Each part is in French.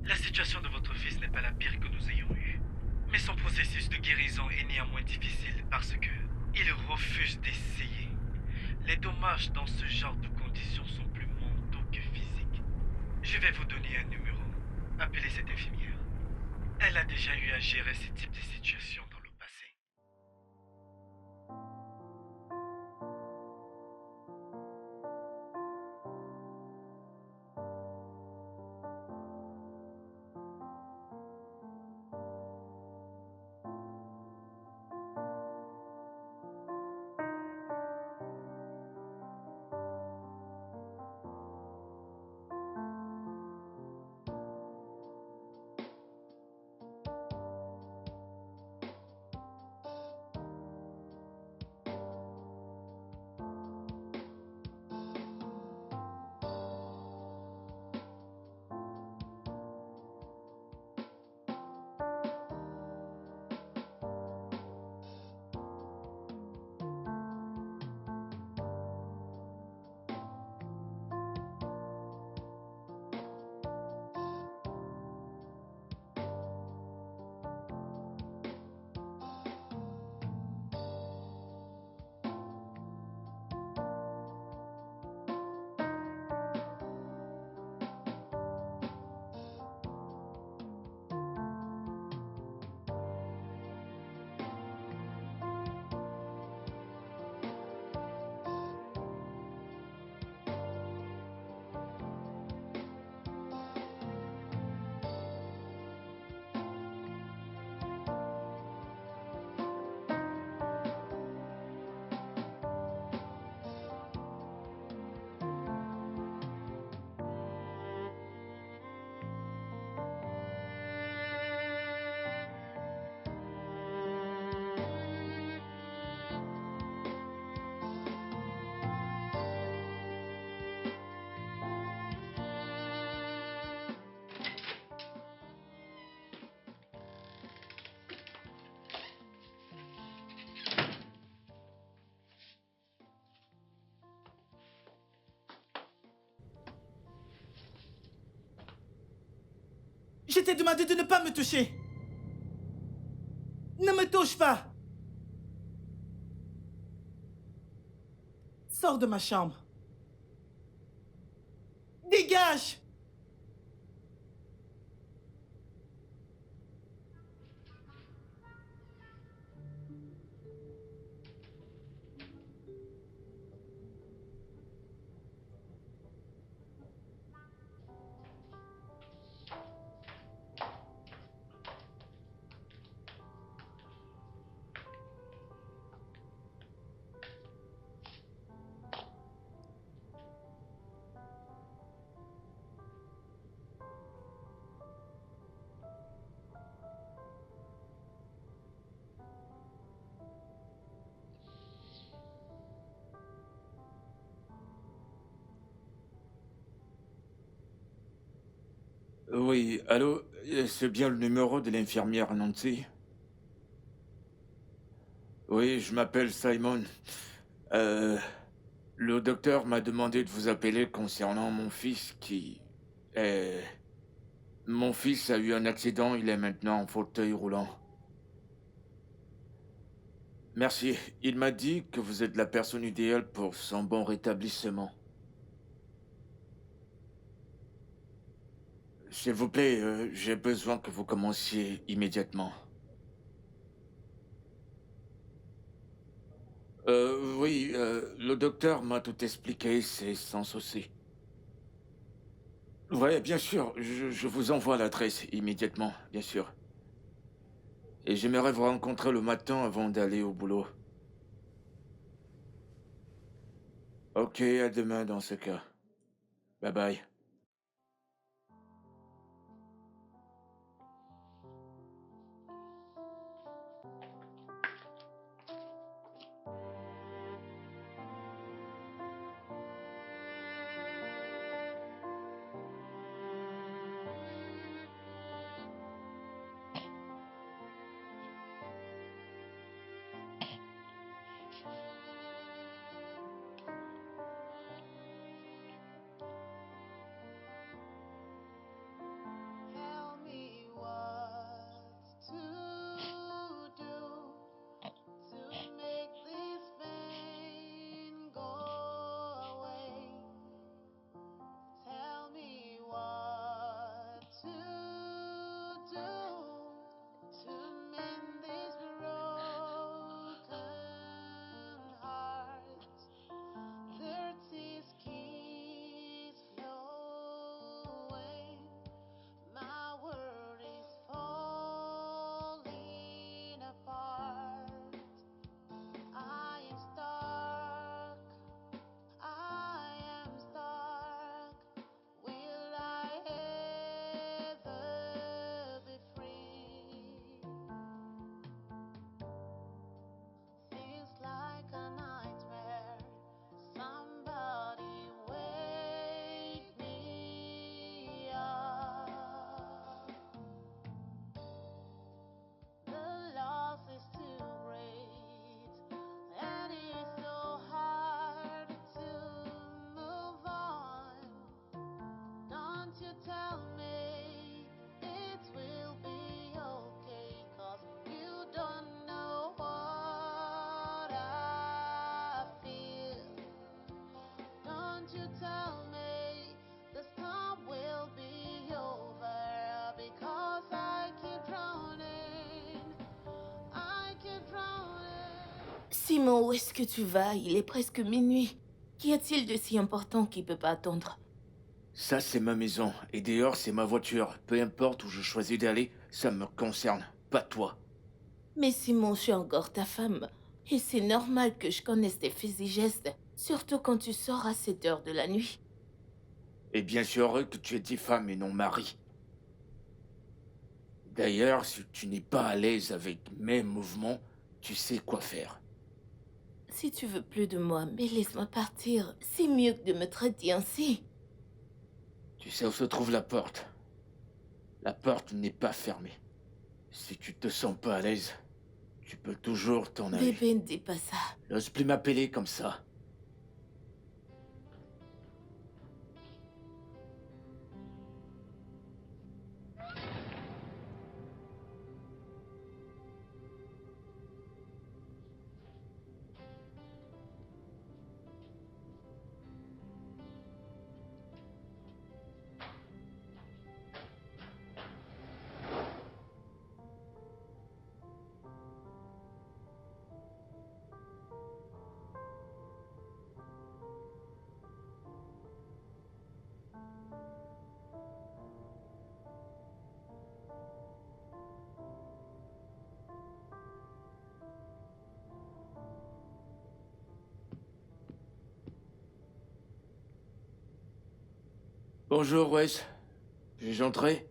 La situation de votre fils n'est pas la pire que nous ayons eue. Mais son processus de guérison est néanmoins difficile parce que il refuse d'essayer. Les dommages dans ce genre de conditions sont plus mentaux que physiques. Je vais vous donner un numéro. Appelez cette infirmière. Elle a déjà eu à gérer ce type de situation dans le passé. Je t'ai demandé de ne pas me toucher. Ne me touche pas. Sors de ma chambre. Dégage. Oui, allô, c'est bien le numéro de l'infirmière Nancy? Oui, je m'appelle Simon. Euh, le docteur m'a demandé de vous appeler concernant mon fils qui est... Mon fils a eu un accident, il est maintenant en fauteuil roulant. Merci. Il m'a dit que vous êtes la personne idéale pour son bon rétablissement. S'il vous plaît, j'ai besoin que vous commenciez immédiatement. Oui, le docteur m'a tout expliqué, c'est sans souci. Ouais, bien sûr, je vous envoie l'adresse immédiatement, bien sûr. Et j'aimerais vous rencontrer le matin avant d'aller au boulot. Ok, à demain dans ce cas. Bye bye. Won't you tell me the storm will be over? Because I keep drowning. I keep drowning. Simon, où est-ce que tu vas? Il est presque minuit. Qu'y a-t-il de si important qui peut pas attendre? Ça, c'est ma maison. Et dehors, c'est ma voiture. Peu importe où je choisis d'aller, ça me concerne. Pas toi. Mais Simon, je suis encore ta femme. Et c'est normal que je connaisse tes faits et gestes, surtout quand tu sors à cette heure de la nuit. Et bien sûr heureux que tu aies dit femme et non mari. D'ailleurs, si tu n'es pas à l'aise avec mes mouvements, tu sais quoi faire. Si tu veux plus de moi, mais laisse-moi partir. C'est mieux que de me traiter ainsi. Tu sais où se trouve la porte. La porte n'est pas fermée. Si tu te sens pas à l'aise, tu peux toujours t'en aller. Bébé, ne dis pas ça. N'ose plus m'appeler comme ça. Bonjour, Wes. Puis-je entrer?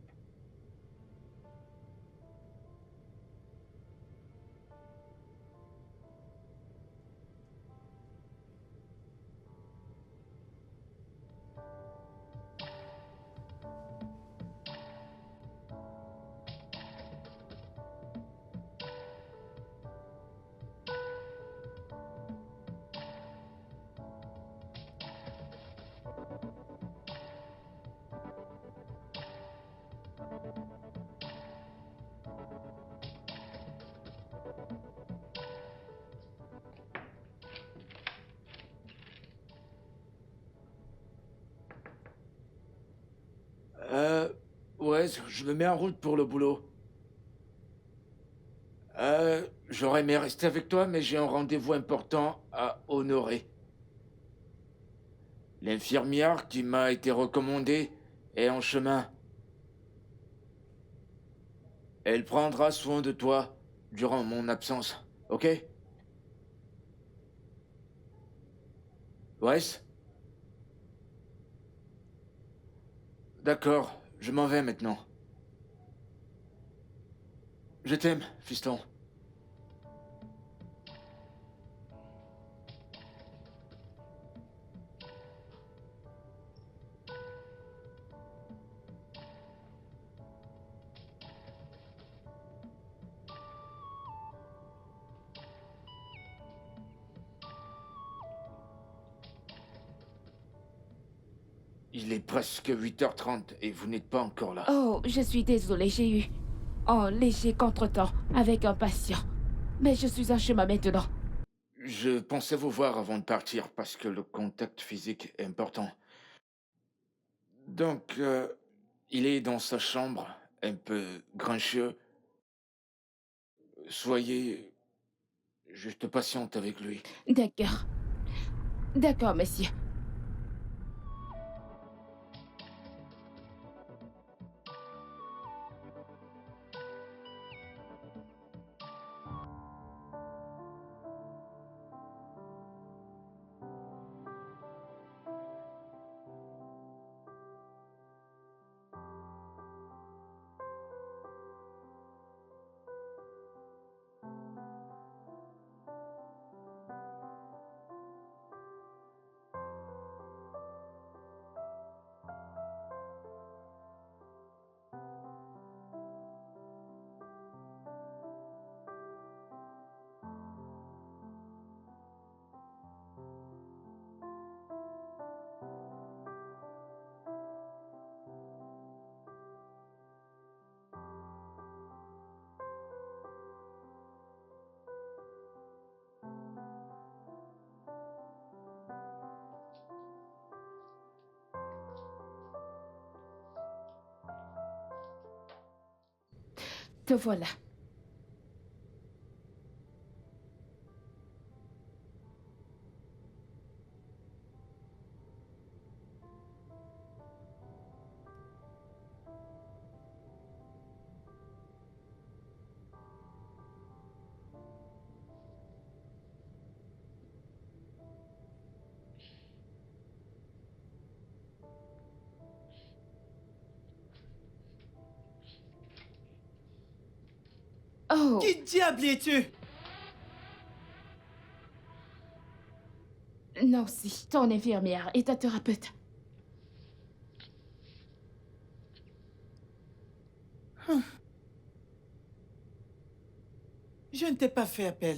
Wes, je me mets en route pour le boulot. J'aurais aimé rester avec toi, mais j'ai un rendez-vous important à honorer. L'infirmière qui m'a été recommandée est en chemin. Elle prendra soin de toi durant mon absence, ok? Wes? D'accord, je m'en vais maintenant. Je t'aime, fiston. Il est presque 8h30 et vous n'êtes pas encore là. Oh, je suis désolée, j'ai eu un léger contretemps avec un patient. Mais je suis en chemin maintenant. Je pensais vous voir avant de partir parce que le contact physique est important. Donc, il est dans sa chambre, un peu grincheux. Soyez juste patiente avec lui. D'accord. D'accord, monsieur. Te voilà. Oh, Qui diable es-tu? Nancy, ton infirmière et ta thérapeute. Je ne t'ai pas fait appel.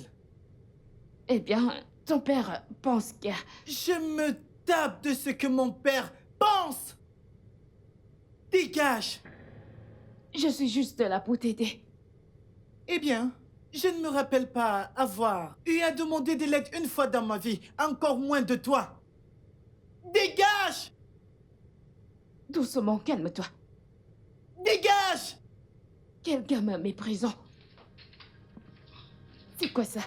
Eh bien, ton père pense que... Je me tape de ce que mon père pense. Dégage. Je suis juste là pour t'aider. Eh bien, je ne me rappelle pas avoir eu à demander de l'aide une fois dans ma vie, encore moins de toi. Dégage! Doucement, calme-toi. Dégage! Quel gamin méprisant. C'est quoi ça?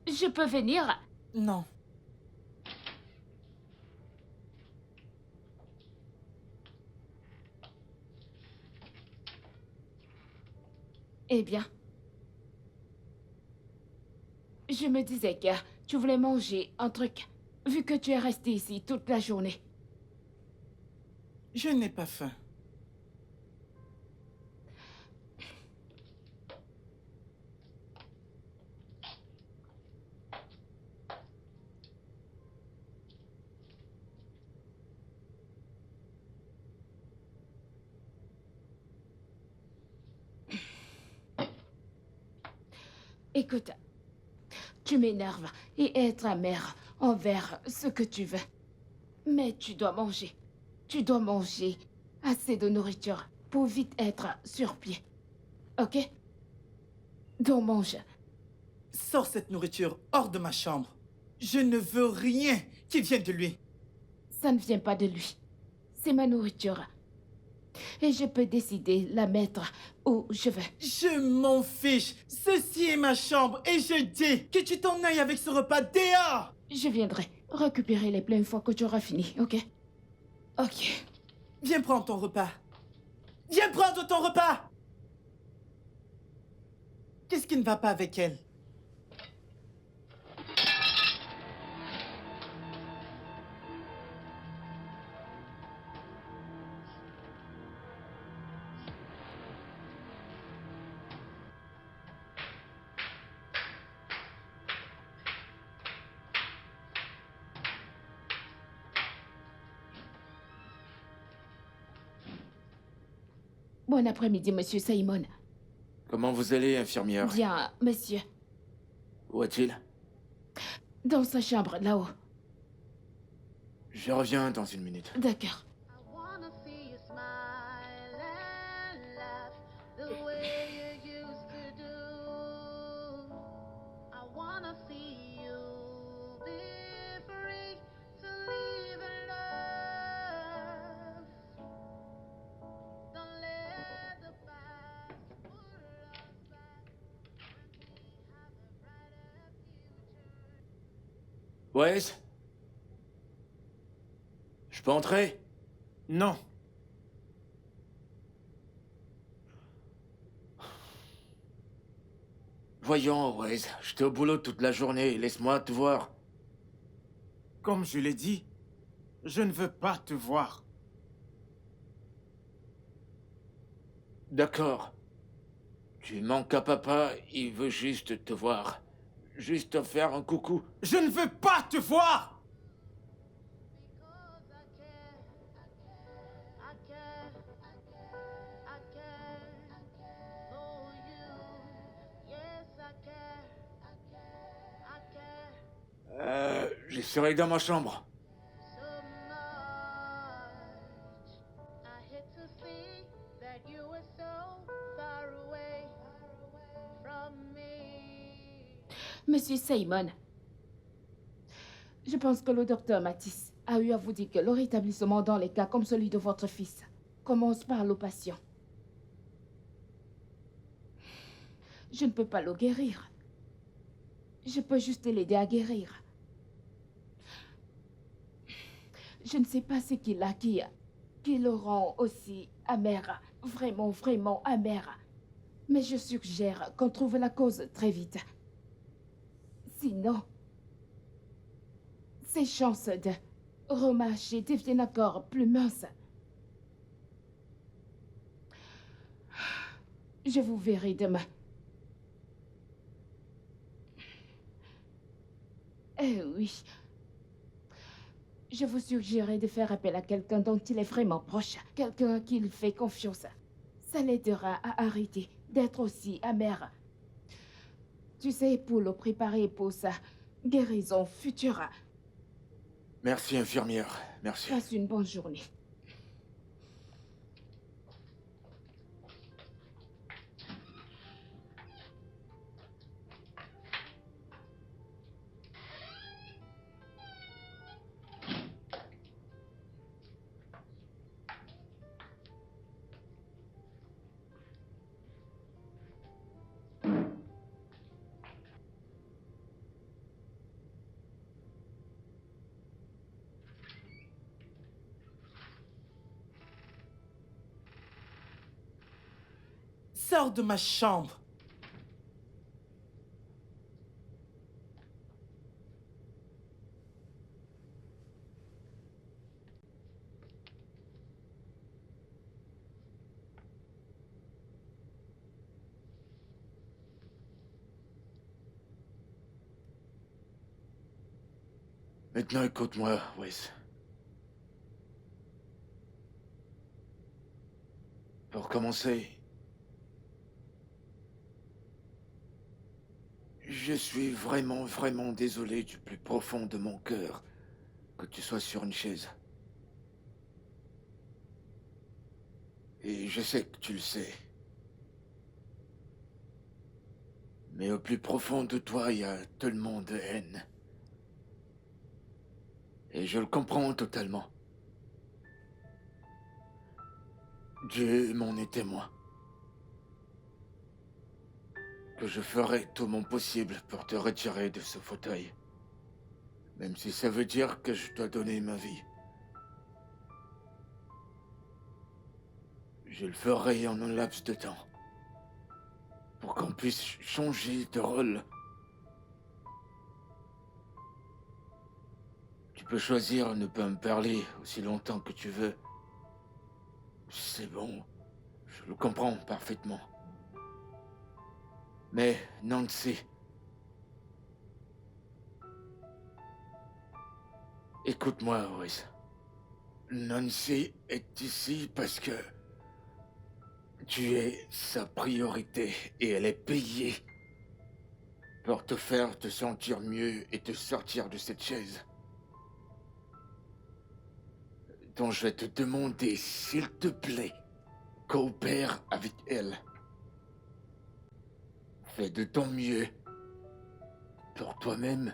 Je peux venir? Non. Eh bien. Je me disais que tu voulais manger un truc, vu que tu es resté ici toute la journée. Je n'ai pas faim. Écoute, tu m'énerves et être amère envers ce que tu veux. Mais tu dois manger. Tu dois manger assez de nourriture pour vite être sur pied. Ok? Donc mange. Sors cette nourriture hors de ma chambre. Je ne veux rien qui vienne de lui. Ça ne vient pas de lui. C'est ma nourriture. Et je peux décider la mettre où je veux. Je m'en fiche. Ceci est ma chambre et je dis que tu t'en ailles avec ce repas dehors. Je viendrai récupérer les plats une fois que tu auras fini, ok? Ok. Viens prendre ton repas. Viens prendre ton repas. Qu'est-ce qui ne va pas avec elle? Bon après-midi, monsieur Simon. Comment vous allez, infirmière? Bien, monsieur. Où est-il? Dans sa chambre, là-haut. Je reviens dans une minute. D'accord. I wanna see you smile and laugh the way you used to do. I wanna see you be free to live in love. Don't let the past pull us back when we have a brighter future. Wes? Je peux entrer? Non. Voyons, Wes, j'étais au boulot toute la journée, laisse-moi te voir. Comme je l'ai dit, je ne veux pas te voir. D'accord. Tu manques à papa, il veut juste te voir. Juste te faire un coucou. Je ne veux pas te voir! Je serai dans ma chambre. Monsieur Simon, je pense que le docteur Matisse a eu à vous dire que le rétablissement dans les cas comme celui de votre fils commence par le patient. Je ne peux pas le guérir. Je peux juste l'aider à guérir. Je ne sais pas ce qu'il a qui le rend aussi amer, vraiment, vraiment amer. Mais je suggère qu'on trouve la cause très vite. Sinon, ses chances de remarcher deviennent encore plus minces. Je vous verrai demain. Eh oui. Je vous suggérerais de faire appel à quelqu'un dont il est vraiment proche, quelqu'un à qui il fait confiance. Ça l'aidera à arrêter d'être aussi amer. Tu sais, pour le préparer pour sa guérison future. Merci, infirmière. Merci. Passe une bonne journée. Sors de ma chambre. Maintenant, écoute-moi, Wes. Pour commencer, je suis vraiment, vraiment désolé du plus profond de mon cœur que tu sois sur une chaise. Et je sais que tu le sais. Mais au plus profond de toi, il y a tellement de haine. Et je le comprends totalement. Dieu m'en est témoin. Que je ferai tout mon possible pour te retirer de ce fauteuil. Même si ça veut dire que je dois donner ma vie. Je le ferai en un laps de temps. Pour qu'on puisse changer de rôle. Tu peux choisir de ne pas me parler aussi longtemps que tu veux. C'est bon, je le comprends parfaitement. Mais Nancy... Écoute-moi, Wes. Nancy est ici parce que... tu es sa priorité et elle est payée pour te faire te sentir mieux et te sortir de cette chaise. Donc je vais te demander, s'il te plaît, coopère avec elle. Fais de ton mieux pour toi-même.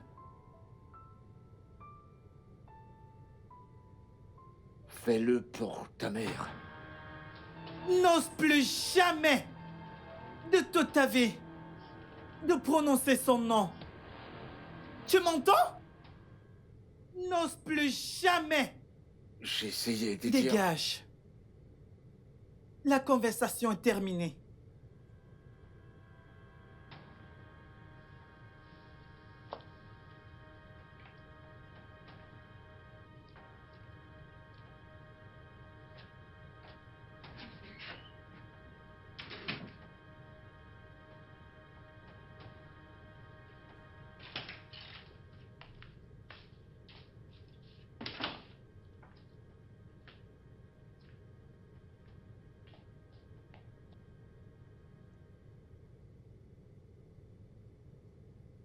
Fais-le pour ta mère. N'ose plus jamais, de toute ta vie, de prononcer son nom. Tu m'entends? N'ose plus jamais. J'ai essayé de dire... Dégage. La conversation est terminée.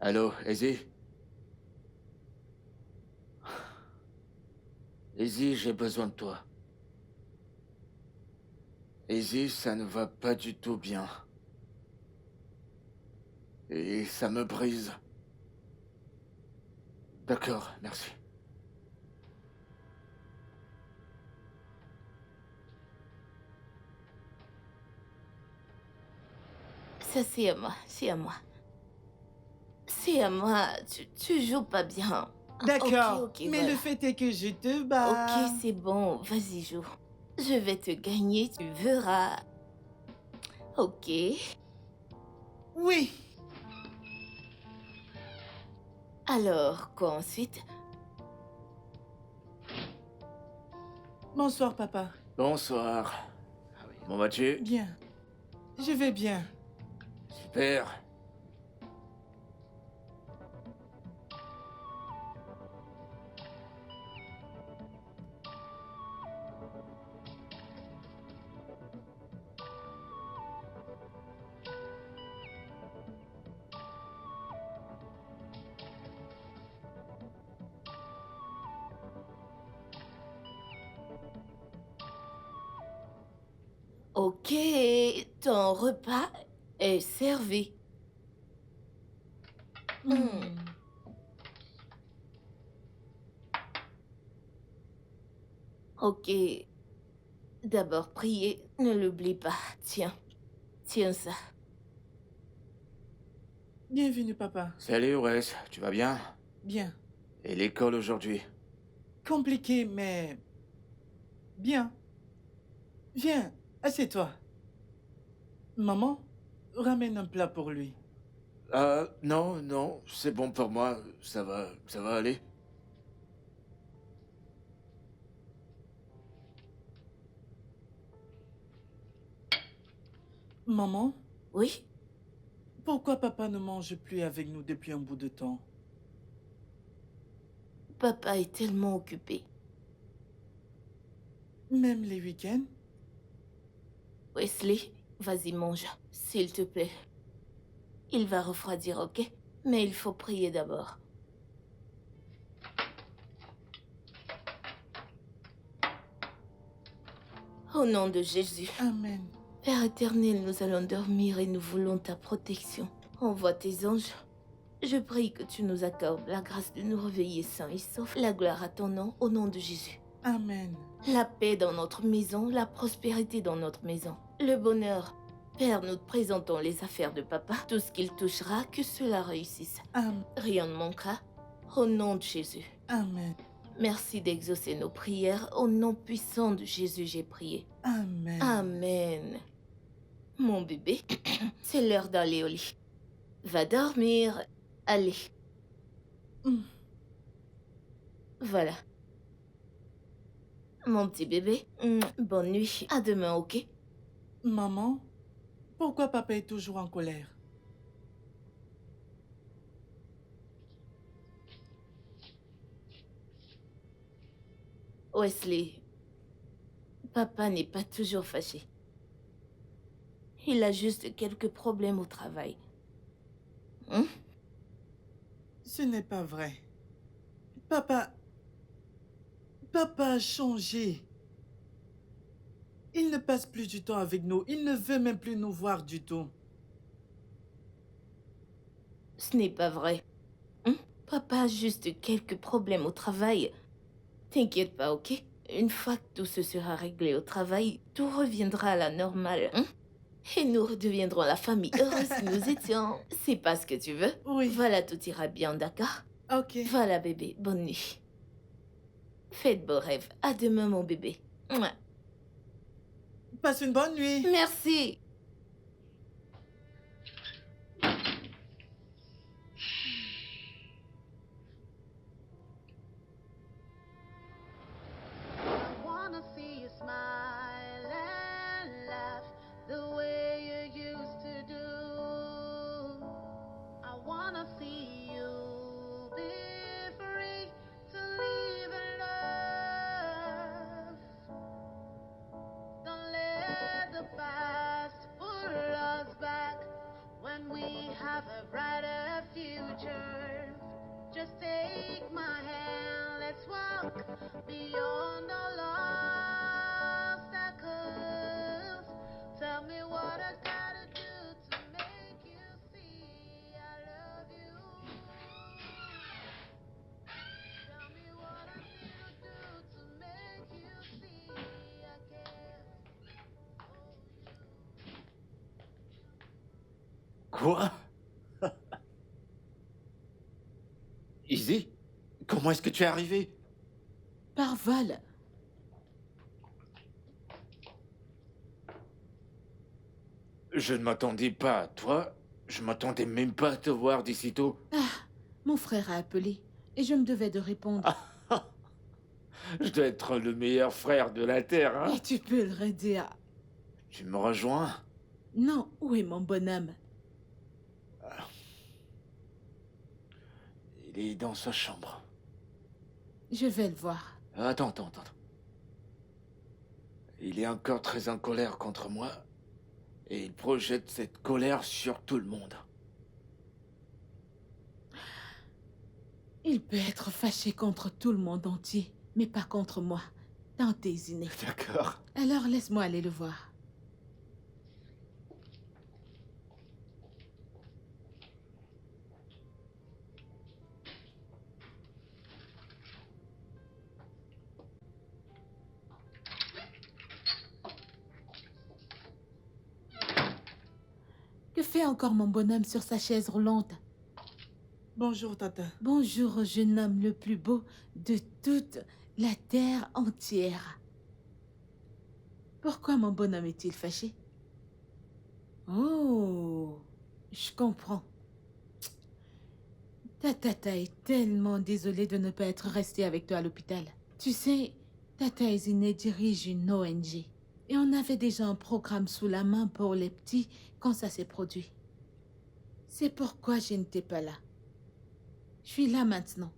Allô, Izzy? Izzy, j'ai besoin de toi. Izzy, ça ne va pas du tout bien. Et ça me brise. D'accord, merci. Ça, c'est à moi, c'est à moi. C'est à moi, tu joues pas bien. D'accord, Ok, mais voilà. le fait est que je te bats. Ok, c'est bon, vas-y, joue. Je vais te gagner, tu verras. Ok. Oui. Alors, quoi ensuite? Bonsoir, papa. Bonsoir. Comment vas-tu? Bien. Je vais bien. Super. Ok, ton repas est servi. Hmm. Ok. D'abord prier, ne l'oublie pas. Tiens, tiens ça. Bienvenue, papa. Salut, Wes. Tu vas bien? Bien. Et l'école aujourd'hui? Compliqué, mais bien. Viens, assieds-toi. Maman, ramène un plat pour lui. Non, non, c'est bon pour moi. Ça va aller. Maman, Oui? pourquoi papa ne mange plus avec nous depuis un bout de temps? Papa est tellement occupé. Même les week-ends? Wesley, vas-y mange, s'il te plaît. Il va refroidir, ok? Mais il faut prier d'abord. Au nom de Jésus. Amen. Père éternel, nous allons dormir et nous voulons ta protection. Envoie tes anges. Je prie que tu nous accordes la grâce de nous réveiller sains et saufs. La gloire à ton nom, au nom de Jésus. Amen. La paix dans notre maison, la prospérité dans notre maison. Le bonheur. Père, nous te présentons les affaires de papa. Tout ce qu'il touchera, que cela réussisse. Amen. Rien ne manquera. Au nom de Jésus. Amen. Merci d'exaucer nos prières. Au nom puissant de Jésus, j'ai prié. Amen. Amen. Mon bébé, c'est l'heure d'aller au lit. Va dormir. Allez. Hmm. Voilà. Mon petit bébé, bonne nuit. À demain, ok? Maman, pourquoi papa est toujours en colère? Wesley, papa n'est pas toujours fâché. Il a juste quelques problèmes au travail. Hein? Ce n'est pas vrai. Papa... Papa a changé. Il ne passe plus du temps avec nous. Il ne veut même plus nous voir du tout. Ce n'est pas vrai. Hein? Papa a juste quelques problèmes au travail. T'inquiète pas, ok? Une fois que tout se sera réglé au travail, tout reviendra à la normale. Hein? Et nous redeviendrons la famille heureuse que nous étions. C'est pas ce que tu veux? Oui. Voilà, tout ira bien, d'accord? Ok. Voilà, bébé, bonne nuit. Fais de beaux rêves. À demain, mon bébé. Mouah. Passe une bonne nuit. Merci. I wanna see you smile and laugh the way you used to do. I wanna see you be free to live in love. Don't let the past Quoi? Izzy? Comment est-ce que tu es arrivé? Par vol. Je ne m'attendais pas à toi. Je m'attendais même pas à te voir d'ici tôt. Mon frère a appelé et je me devais de répondre. Je dois être le meilleur frère de la Terre, hein? Et tu peux le redire. Tu me rejoins? Non, où est mon bonhomme? Il est dans sa chambre. Je vais le voir. Attends. Il est encore très en colère contre moi. Et il projette cette colère sur tout le monde. Il peut être fâché contre tout le monde entier, mais pas contre moi. Dans tes innées. D'accord. Alors laisse-moi aller le voir. Que fait encore mon bonhomme sur sa chaise roulante? Bonjour, Tata. Bonjour au jeune homme le plus beau de toute la terre entière. Pourquoi mon bonhomme est-il fâché? Oh, je comprends. Ta tata est tellement désolée de ne pas être restée avec toi à l'hôpital. Tu sais, Tata Ezine dirige une ONG. Et on avait déjà un programme sous la main pour les petits quand ça s'est produit. C'est pourquoi je n'étais pas là. Je suis là maintenant.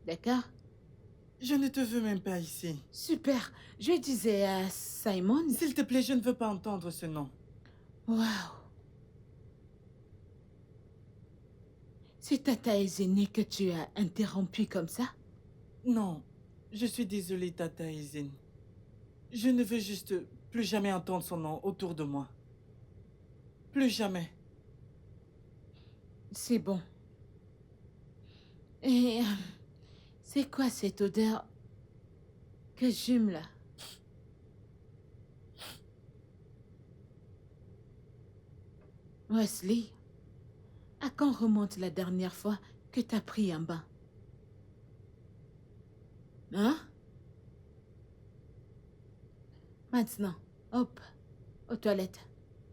D'accord? Je ne te veux même pas ici. Super. Je disais à Simon... S'il te plaît, je ne veux pas entendre ce nom. Waouh. C'est Tata Ezine que tu as interrompu comme ça? Non, je suis désolée, Tata Izine. Je ne veux juste plus jamais entendre son nom autour de moi. Plus jamais. C'est bon. Et... c'est quoi cette odeur que j'hume là? Wesley, à quand remonte la dernière fois que t'as pris un bain? Hein? Maintenant, hop, aux toilettes.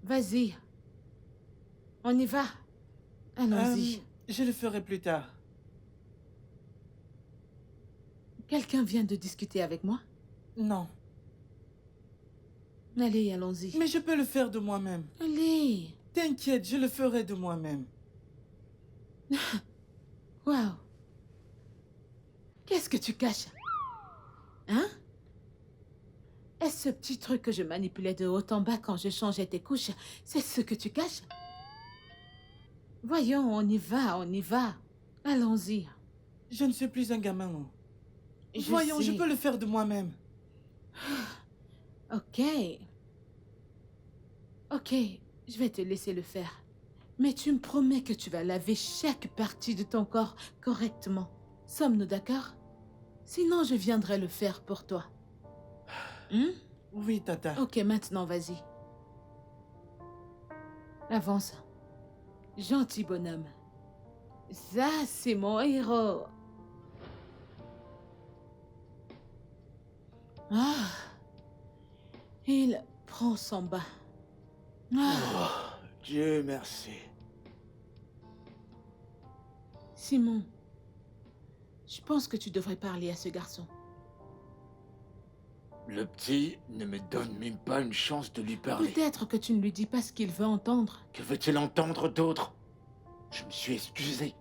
Vas-y. On y va. Allons-y. Je le ferai plus tard. Quelqu'un vient de discuter avec moi? Non. Allez, allons-y. Mais je peux le faire de moi-même. Allez. T'inquiète, je le ferai de moi-même. Waouh. Qu'est-ce que tu caches? Hein? Est-ce ce petit truc que je manipulais de haut en bas quand je changeais tes couches? C'est ce que tu caches? Voyons, on y va, on y va. Allons-y. Je ne suis plus un gamin. Non. Je Voyons, je sais. peux le faire de moi-même. Ok. Ok, je vais te laisser le faire. Mais tu me promets que tu vas laver chaque partie de ton corps correctement. Sommes-nous d'accord? Sinon, je viendrai le faire pour toi. Oui, Tata. Ok, maintenant, vas-y. Avance. Gentil bonhomme. Ça, c'est mon héros. Ah. Il prend son bain. Ah. Oh, Dieu merci. Simon, je pense que tu devrais parler à ce garçon. Le petit ne me donne même pas une chance de lui parler. Peut-être que tu ne lui dis pas ce qu'il veut entendre. Que veut-il entendre d'autre? Je me suis excusé.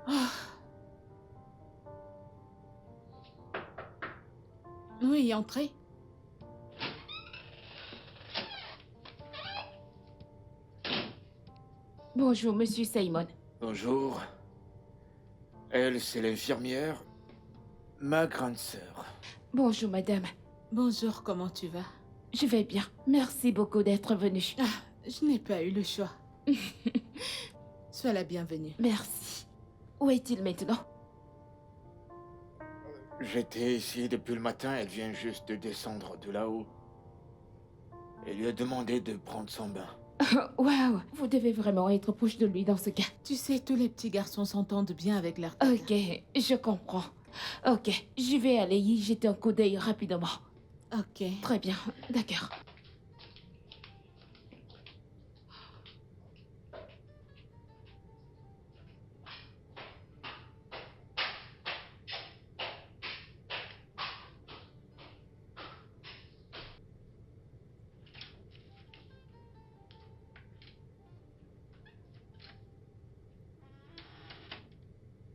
Ah. Oui, entrez. Bonjour, monsieur Simon. Bonjour. Elle, c'est l'infirmière. Ma grande sœur. Bonjour, madame. Bonjour, comment tu vas? Je vais bien. Merci beaucoup d'être venu. Ah, je n'ai pas eu le choix. Sois la bienvenue. Merci. Où est-il maintenant? J'étais ici depuis le matin, elle vient juste de descendre de là-haut. Elle lui a demandé de prendre son bain. Waouh, vous devez vraiment être proche de lui dans ce cas. Tu sais, tous les petits garçons s'entendent bien avec leur tata. Ok, je comprends. Ok, je vais aller y jeter un coup d'œil rapidement. Ok. Très bien, d'accord.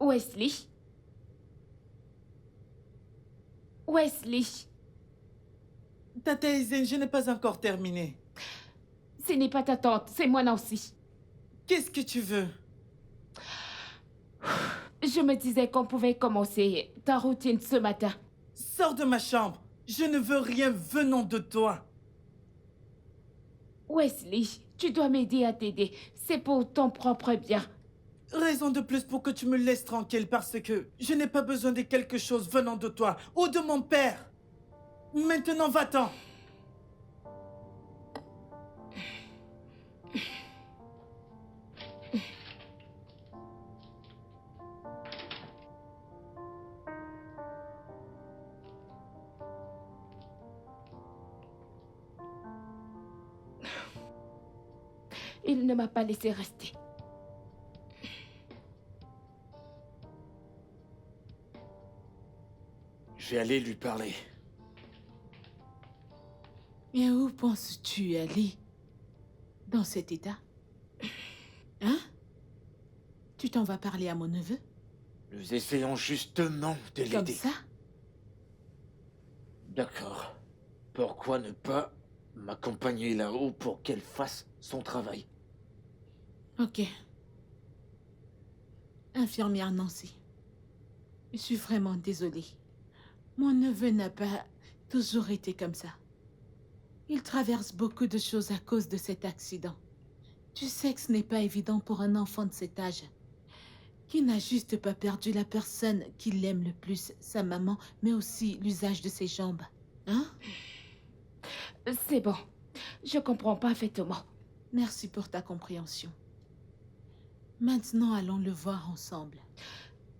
Wesley? Wesley, Tata Aizen, je n'ai pas encore terminé. ce n'est pas ta tante, c'est moi Nancy. Qu'est-ce que tu veux? Je me disais qu'on pouvait commencer ta routine ce matin. Sors de ma chambre. Je ne veux rien venant de toi. Wesley, tu dois m'aider à t'aider. C'est pour ton propre bien. Raison de plus pour que tu me laisses tranquille parce que je n'ai pas besoin de quelque chose venant de toi ou de mon père. Maintenant, va-t'en. Il ne m'a pas laissé rester. Je vais aller lui parler. Et où penses-tu aller? Dans cet état? Hein? Tu t'en vas parler à mon neveu? Nous essayons justement de Comme l'aider. ça? D'accord. Pourquoi ne pas m'accompagner là-haut pour qu'elle fasse son travail? Ok. Infirmière Nancy. Je suis vraiment désolée. Mon neveu n'a pas toujours été comme ça. Il traverse beaucoup de choses à cause de cet accident. Tu sais que ce n'est pas évident pour un enfant de cet âge, qui n'a juste pas perdu la personne qu'il aime le plus, sa maman, mais aussi l'usage de ses jambes. Hein? C'est bon. Je comprends parfaitement. Merci pour ta compréhension. Maintenant, allons le voir ensemble.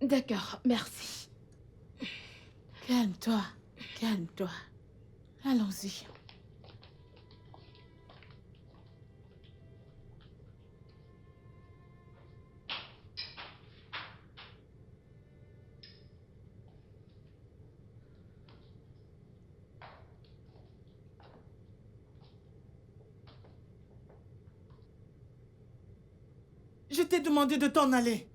D'accord, merci. Calme-toi, calme-toi. Allons-y. Je t'ai demandé de t'en aller.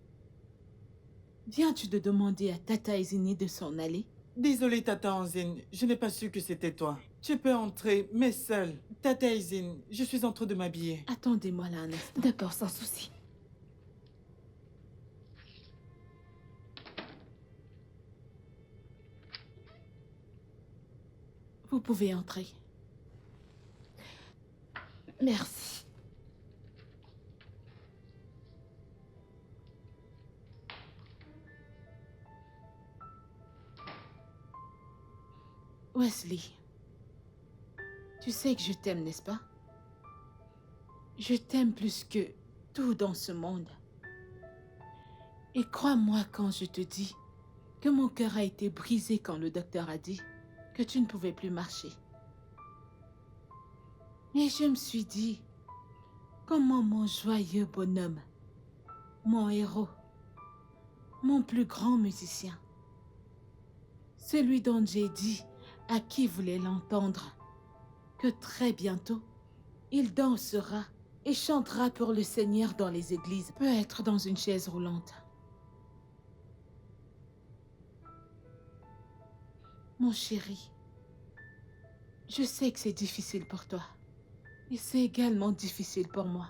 Viens-tu de demander à Tata Izini de s'en aller? Désolé, Tata Anzin, je n'ai pas su que c'était toi. Tu peux entrer, mais seul. Tata Izin, je suis en train de m'habiller. Attendez-moi là un instant. D'accord, sans souci. Vous pouvez entrer. Merci. Wesley, tu sais que je t'aime, n'est-ce pas? Je t'aime plus que tout dans ce monde. Et crois-moi quand je te dis que mon cœur a été brisé quand le docteur a dit que tu ne pouvais plus marcher. Et je me suis dit, comment mon joyeux bonhomme, mon héros, mon plus grand musicien, celui dont j'ai dit à qui voulait l'entendre que très bientôt, il dansera et chantera pour le Seigneur dans les églises, peut être dans une chaise roulante. Mon chéri, je sais que c'est difficile pour toi. Et c'est également difficile pour moi.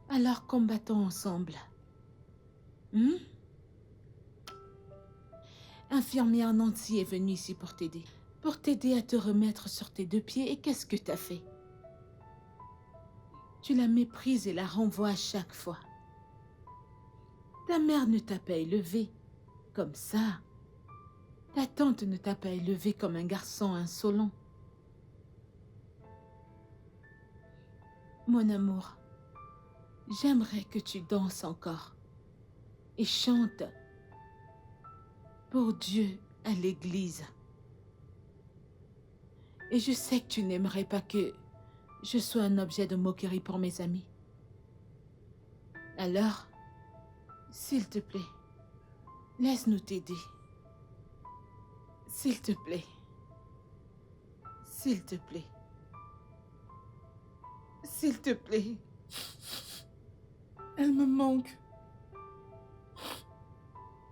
Alors combattons ensemble. Infirmière Nancy est venue ici pour t'aider à te remettre sur tes deux pieds. Et qu'est-ce que t'as fait? Tu la méprises et la renvoies à chaque fois. Ta mère ne t'a pas élevé comme ça. Ta tante ne t'a pas élevé comme un garçon insolent. Mon amour, j'aimerais que tu danses encore et chantes pour Dieu à l'église. Et je sais que tu n'aimerais pas que je sois un objet de moquerie pour mes amis. Alors, s'il te plaît, laisse-nous t'aider. S'il te plaît. S'il te plaît. S'il te plaît. Elle me manque.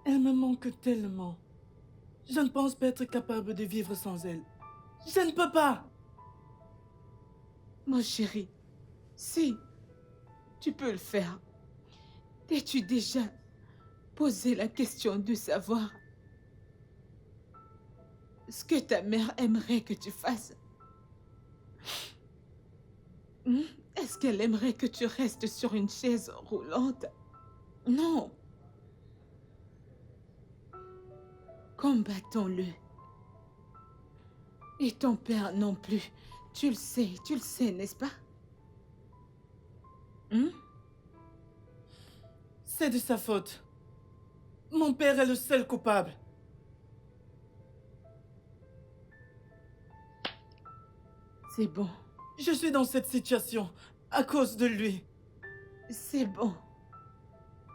Elle me manque tellement. Je ne pense pas être capable de vivre sans elle. Je ne peux pas. Mon chéri, si tu peux le faire, t'es-tu déjà posé la question de savoir ce que ta mère aimerait que tu fasses? Est-ce qu'elle aimerait que tu restes sur une chaise roulante? Non. Combattons-le. Et ton père non plus. Tu le sais, n'est-ce pas? C'est de sa faute. Mon père est le seul coupable. C'est bon. Je suis dans cette situation à cause de lui. C'est bon.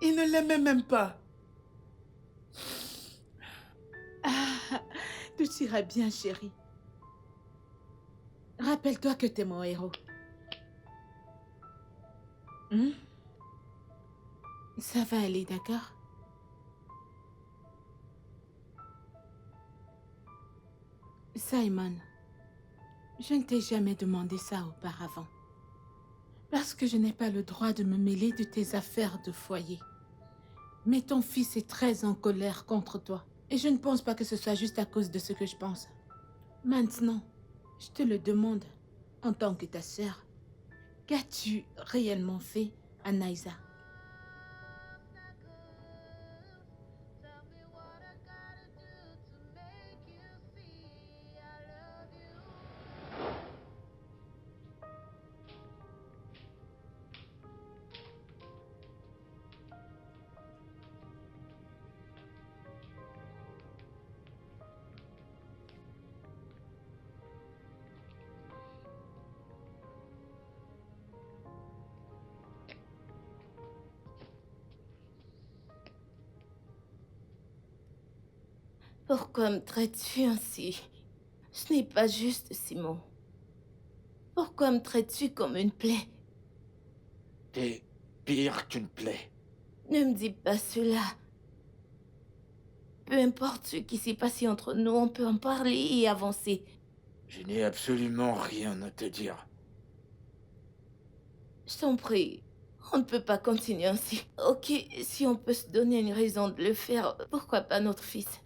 Il ne l'aimait même pas. Tout ira bien, chérie. Rappelle-toi que t'es mon héros. Ça va aller, d'accord? Simon, je ne t'ai jamais demandé ça auparavant. Parce que je n'ai pas le droit de me mêler de tes affaires de foyer. Mais ton fils est très en colère contre toi. Et je ne pense pas que ce soit juste à cause de ce que je pense. Maintenant, je te le demande, en tant que ta sœur, qu'as-tu réellement fait à Naïsa? Tell me what I gotta do to make you see I love you. Pourquoi me traites-tu ainsi? Ce n'est pas juste, Simon. Pourquoi me traites-tu comme une plaie? T'es pire qu'une plaie. Ne me dis pas cela. Peu importe ce qui s'est passé entre nous, on peut en parler et avancer. Je n'ai absolument rien à te dire. Je t'en prie, on ne peut pas continuer ainsi. Ok, si on peut se donner une raison de le faire, pourquoi pas notre fils?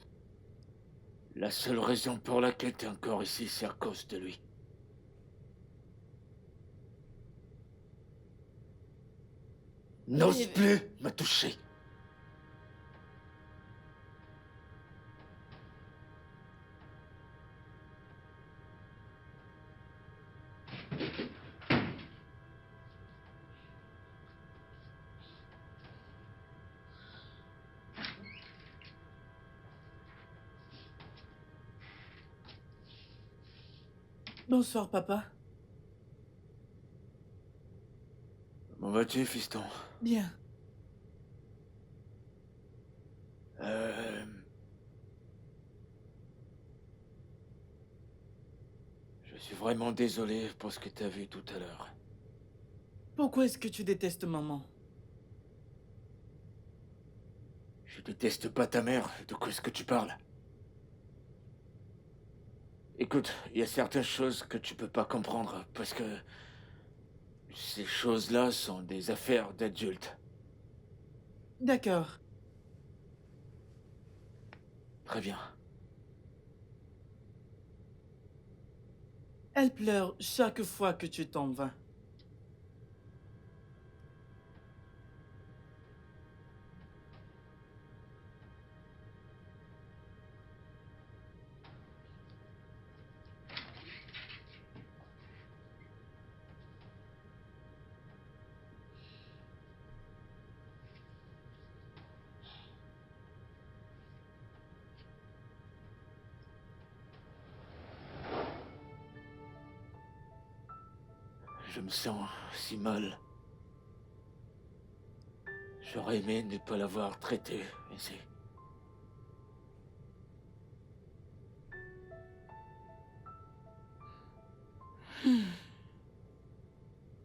La seule raison pour laquelle t'es encore ici, c'est à cause de lui. N'ose plus me toucher. Bonsoir, papa. Comment vas-tu, fiston? Bien. Je suis vraiment désolé pour ce que t'as vu tout à l'heure. Pourquoi est-ce que tu détestes maman? Je déteste pas ta mère, de quoi est-ce que tu parles? Écoute, il y a certaines choses que tu peux pas comprendre, parce que ces choses-là sont des affaires d'adultes. D'accord. Très bien. Elle pleure chaque fois que tu t'en vas. Je me sens si mal. J'aurais aimé ne pas l'avoir traité ici.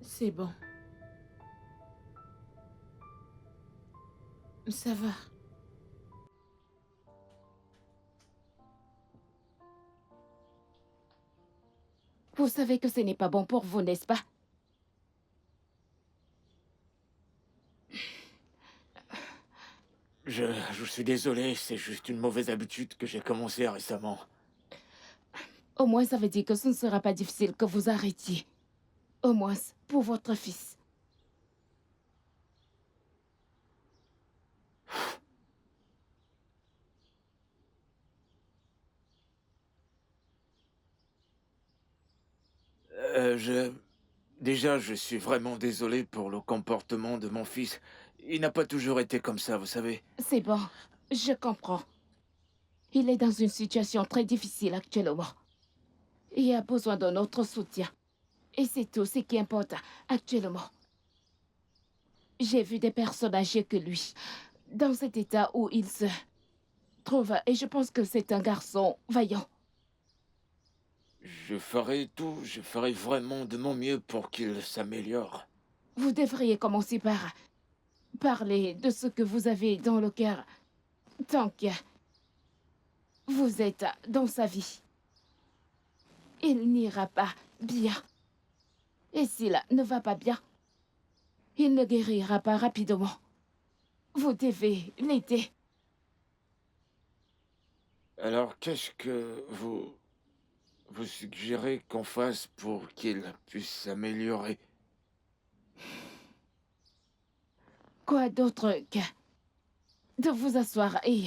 C'est bon. Ça va. Vous savez que ce n'est pas bon pour vous, n'est-ce pas? Je suis désolé, c'est juste une mauvaise habitude que j'ai commencée récemment. Au moins, ça veut dire que ce ne sera pas difficile que vous arrêtiez. Au moins, pour votre fils. Euh, Déjà, je suis vraiment désolé pour le comportement de mon fils. Il n'a pas toujours été comme ça, vous savez. C'est bon, je comprends. Il est dans une situation très difficile actuellement. Il a besoin de notre soutien. Et c'est tout ce qui importe actuellement. J'ai vu des personnes âgées que lui, dans cet état où il se trouve, et je pense que c'est un garçon vaillant. Je ferai tout, je ferai vraiment de mon mieux pour qu'il s'améliore. Vous devriez commencer par parler de ce que vous avez dans le cœur, tant que vous êtes dans sa vie. Il n'ira pas bien. Et s'il ne va pas bien, il ne guérira pas rapidement. Vous devez l'aider. Alors, qu'est-ce que vous suggérez qu'on fasse pour qu'il puisse s'améliorer? Quoi d'autre que de vous asseoir et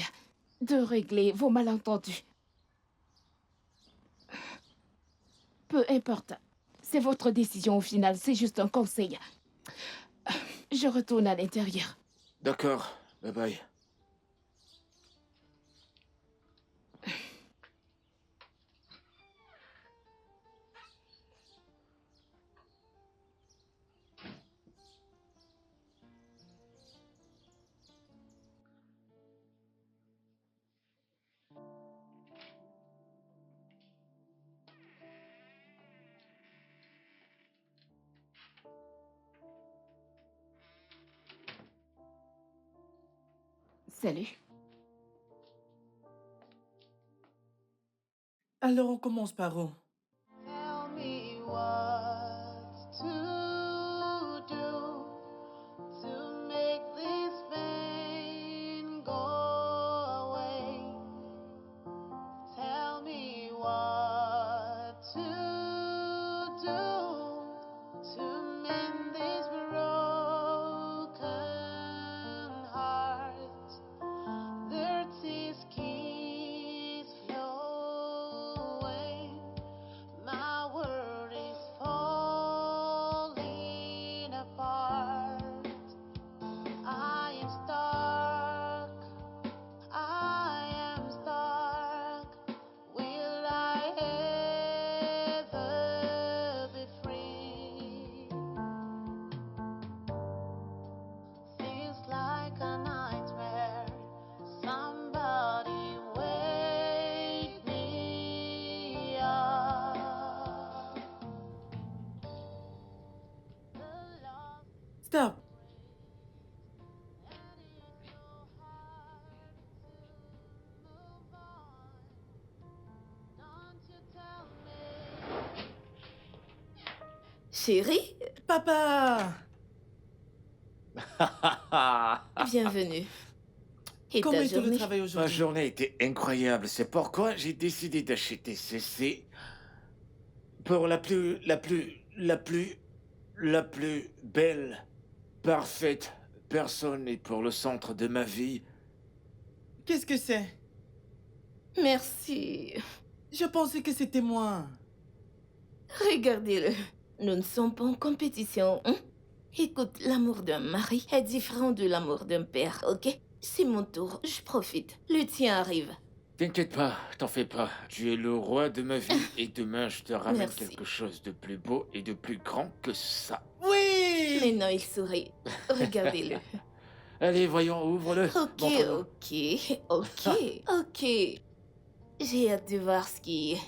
de régler vos malentendus? Peu importe. C'est votre décision au final, c'est juste un conseil. Je retourne à l'intérieur. D'accord, bye bye. Salut. Alors on commence par où? Tell me what to do to make this pain go away. Tell me what to do to mend this broken heart. Dirty keys flowing. My world is falling apart. I am stuck. I am stuck. Will I ever be free? Feels like a nightmare. Somebody wake me up. The love Stop. and it's so hard to move on. Don't you tell me. Chérie, Papa! bienvenue. Et Comment ta était le journée? travail Ma aujourd'hui? journée était incroyable, c'est pourquoi j'ai décidé d'acheter ceci pour la plus belle, parfaite personne et pour le centre de ma vie. Qu'est-ce que c'est? Merci. Je pensais que c'était moi. Regardez-le. Nous ne sommes pas en compétition, hein? Écoute, l'amour d'un mari est différent de l'amour d'un père, ok? C'est mon tour, je profite. Le tien arrive. T'inquiète pas, t'en fais pas. Tu es le roi de ma vie et demain je te ramène Merci. quelque chose de plus beau et de plus grand que ça. Oui! Mais non, il sourit. Regardez-le. Allez, voyons, ouvre-le. Ok, Montre-moi. ok. J'ai hâte de voir ce qui est.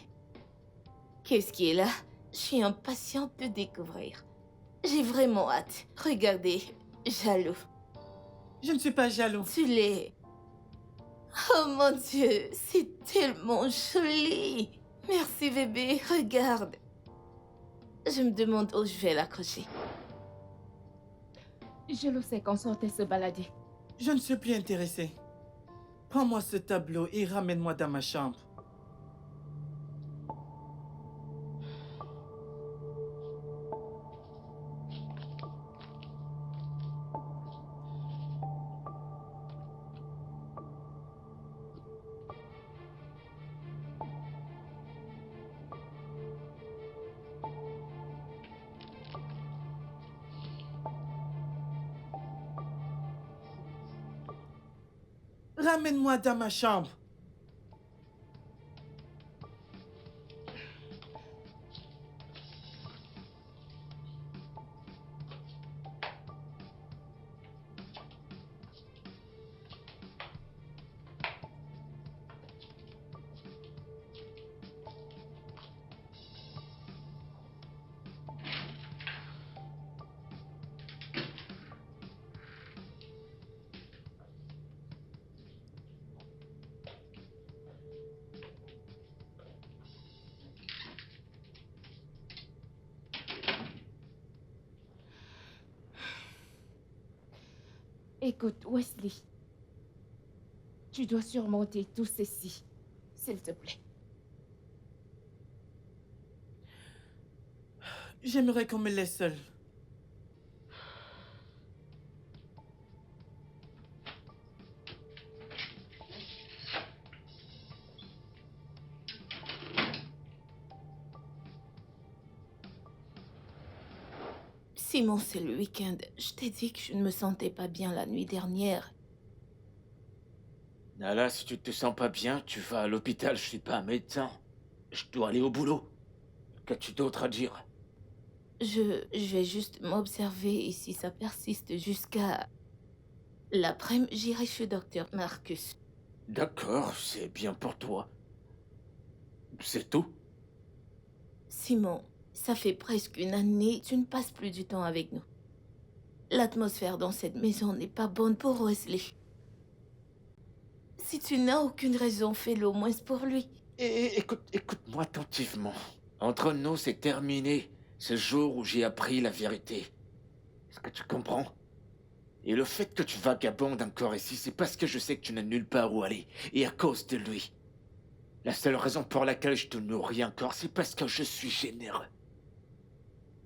Qu'est-ce qui est là? Je suis impatiente de découvrir. J'ai vraiment hâte. Regardez, jaloux. Je ne suis pas jaloux. Tu l'es. Oh mon Dieu, c'est tellement joli. Merci bébé, regarde. Je me demande où je vais l'accrocher. Je le sais qu'on sortait se balader. Je ne suis plus intéressé. Prends-moi ce tableau et ramène-moi dans ma chambre. Ramène-moi dans ma chambre. Écoute, Wesley. Tu dois surmonter tout ceci, s'il te plaît. J'aimerais qu'on me laisse seul. Simon, c'est le week-end. Je t'ai dit que je ne me sentais pas bien la nuit dernière. Nala, si tu te sens pas bien, tu vas à l'hôpital, je suis pas un médecin. Je dois aller au boulot. Qu'as-tu d'autre à dire? Je vais juste m'observer et si ça persiste jusqu'à l'après-midi, j'irai chez Docteur Marcus. D'accord, c'est bien pour toi. C'est tout? Simon, ça fait presque une année, tu ne passes plus du temps avec nous. L'atmosphère dans cette maison n'est pas bonne pour Wesley. Si tu n'as aucune raison, fais-le au moins pour lui. Écoute-moi attentivement. Entre nous, c'est terminé. C'est le jour où j'ai appris la vérité. Est-ce que tu comprends? Et le fait que tu vagabondes encore ici, c'est parce que je sais que tu n'as nulle part où aller. Et à cause de lui. La seule raison pour laquelle je te nourris encore, c'est parce que je suis généreux.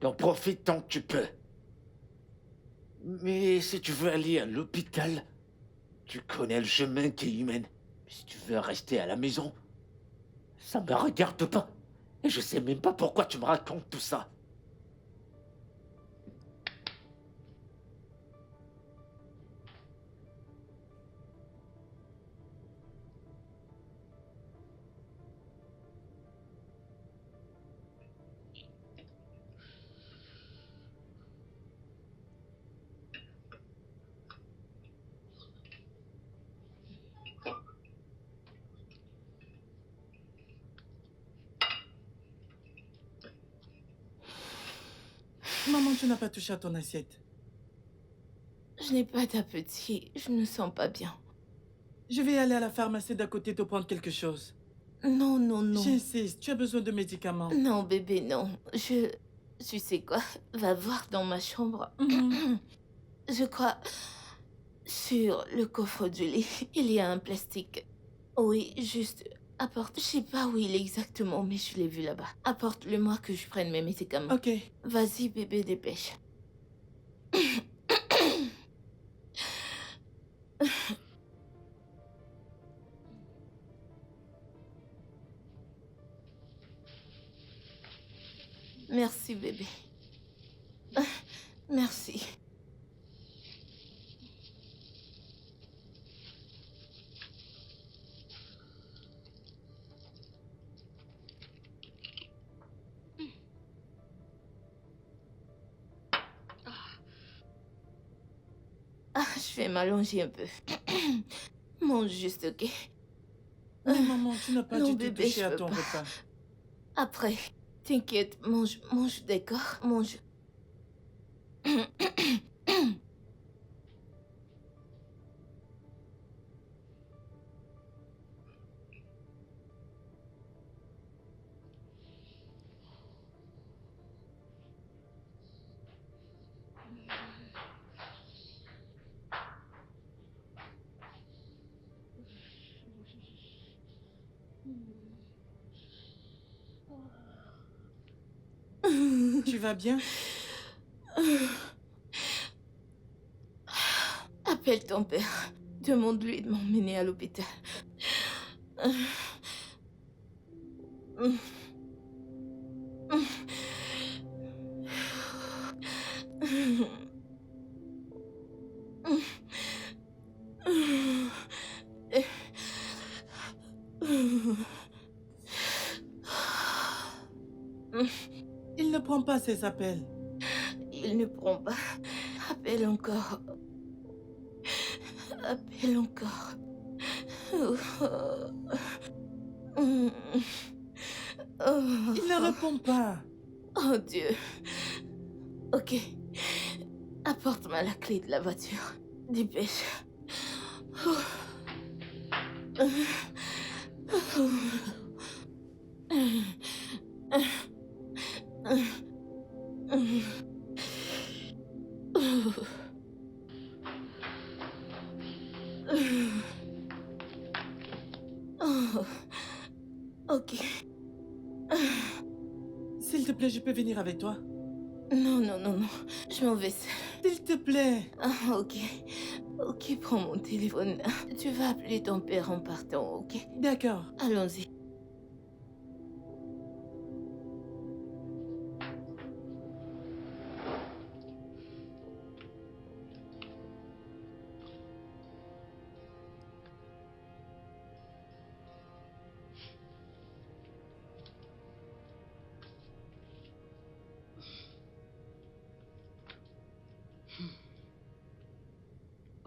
Donc profite tant que tu peux. Mais si tu veux aller à l'hôpital, tu connais le chemin qui y mène. Mais si tu veux rester à la maison, ça me regarde pas. Et je sais même pas pourquoi tu me racontes tout ça. Maman, tu n'as pas touché à ton assiette. Je n'ai pas d'appétit, je ne me sens pas bien. Je vais aller à la pharmacie d'à côté te prendre quelque chose. Non, non, non. J'insiste, tu as besoin de médicaments. Non, bébé, non. Tu sais quoi? Va voir dans ma chambre. Mhm. Je crois... Sur le coffre du lit, il y a un plastique. Oui, juste... Apporte... Je sais pas où il est exactement, mais je l'ai vu là-bas. Apporte-le-moi que je prenne mes médicaments. Ok. Vas-y, bébé, dépêche. Merci, bébé. Merci. Je vais m'allonger un peu. Mange juste, ok? Mais maman, tu n'as pas Non, du tout bébé, touché je à peux ton pas. repas. Après, t'inquiète, mange, d'accord? Mange. Tu vas bien? Appelle ton père. Demande-lui de m'emmener à l'hôpital. Il ne prend pas ses appels. Il ne prend pas. Appelle encore. Appelle encore. Il ne répond pas. Oh Dieu. Ok. Apporte-moi la clé de la voiture. Dépêche. Ok. S'il te plaît, je peux venir avec toi? Non, non, non, non. Je m'en vais seule. S'il te plaît. Ah, ok. Ok, prends mon téléphone. Tu vas appeler ton père en partant, ok? D'accord. Allons-y.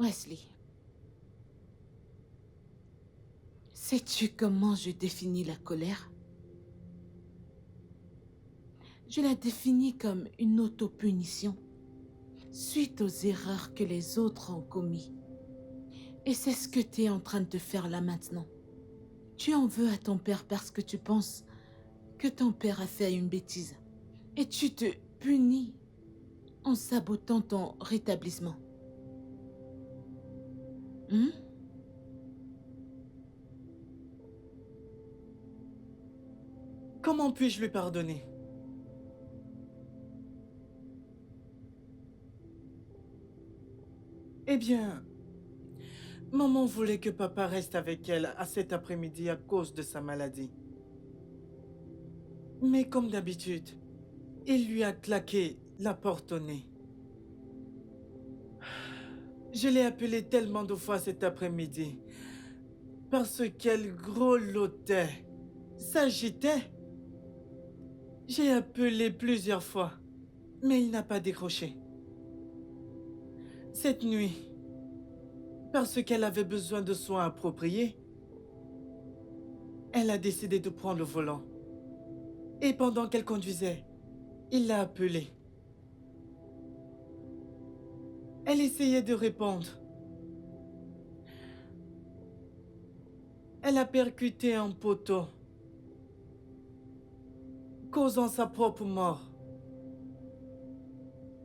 Wesley, sais-tu comment je définis la colère? Je la définis comme une autopunition suite aux erreurs que les autres ont commises. Et c'est ce que tu es en train de faire là maintenant. Tu en veux à ton père parce que tu penses que ton père a fait une bêtise. Et tu te punis en sabotant ton rétablissement. Comment puis-je lui pardonner? Eh bien, maman voulait que papa reste avec elle à cet après-midi à cause de sa maladie. Mais comme d'habitude, il lui a claqué la porte au nez. Je l'ai appelée tellement de fois cet après-midi parce qu'elle grelottait, s'agitait. J'ai appelé plusieurs fois, mais il n'a pas décroché. Cette nuit, parce qu'elle avait besoin de soins appropriés, elle a décidé de prendre le volant. Et pendant qu'elle conduisait, il l'a appelée. Elle essayait de répondre. Elle a percuté un poteau, causant sa propre mort.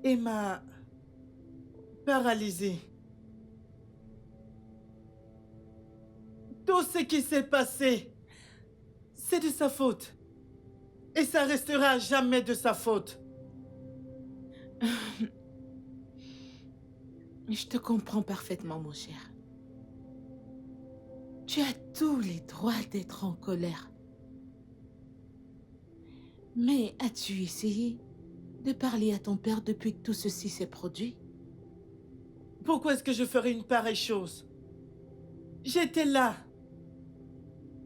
Et m'a paralysée. Tout ce qui s'est passé, c'est de sa faute. Et ça restera à jamais de sa faute. Je te comprends parfaitement, mon cher. Tu as tous les droits d'être en colère. Mais as-tu essayé de parler à ton père depuis que tout ceci s'est produit? Pourquoi est-ce que je ferais une pareille chose? J'étais là.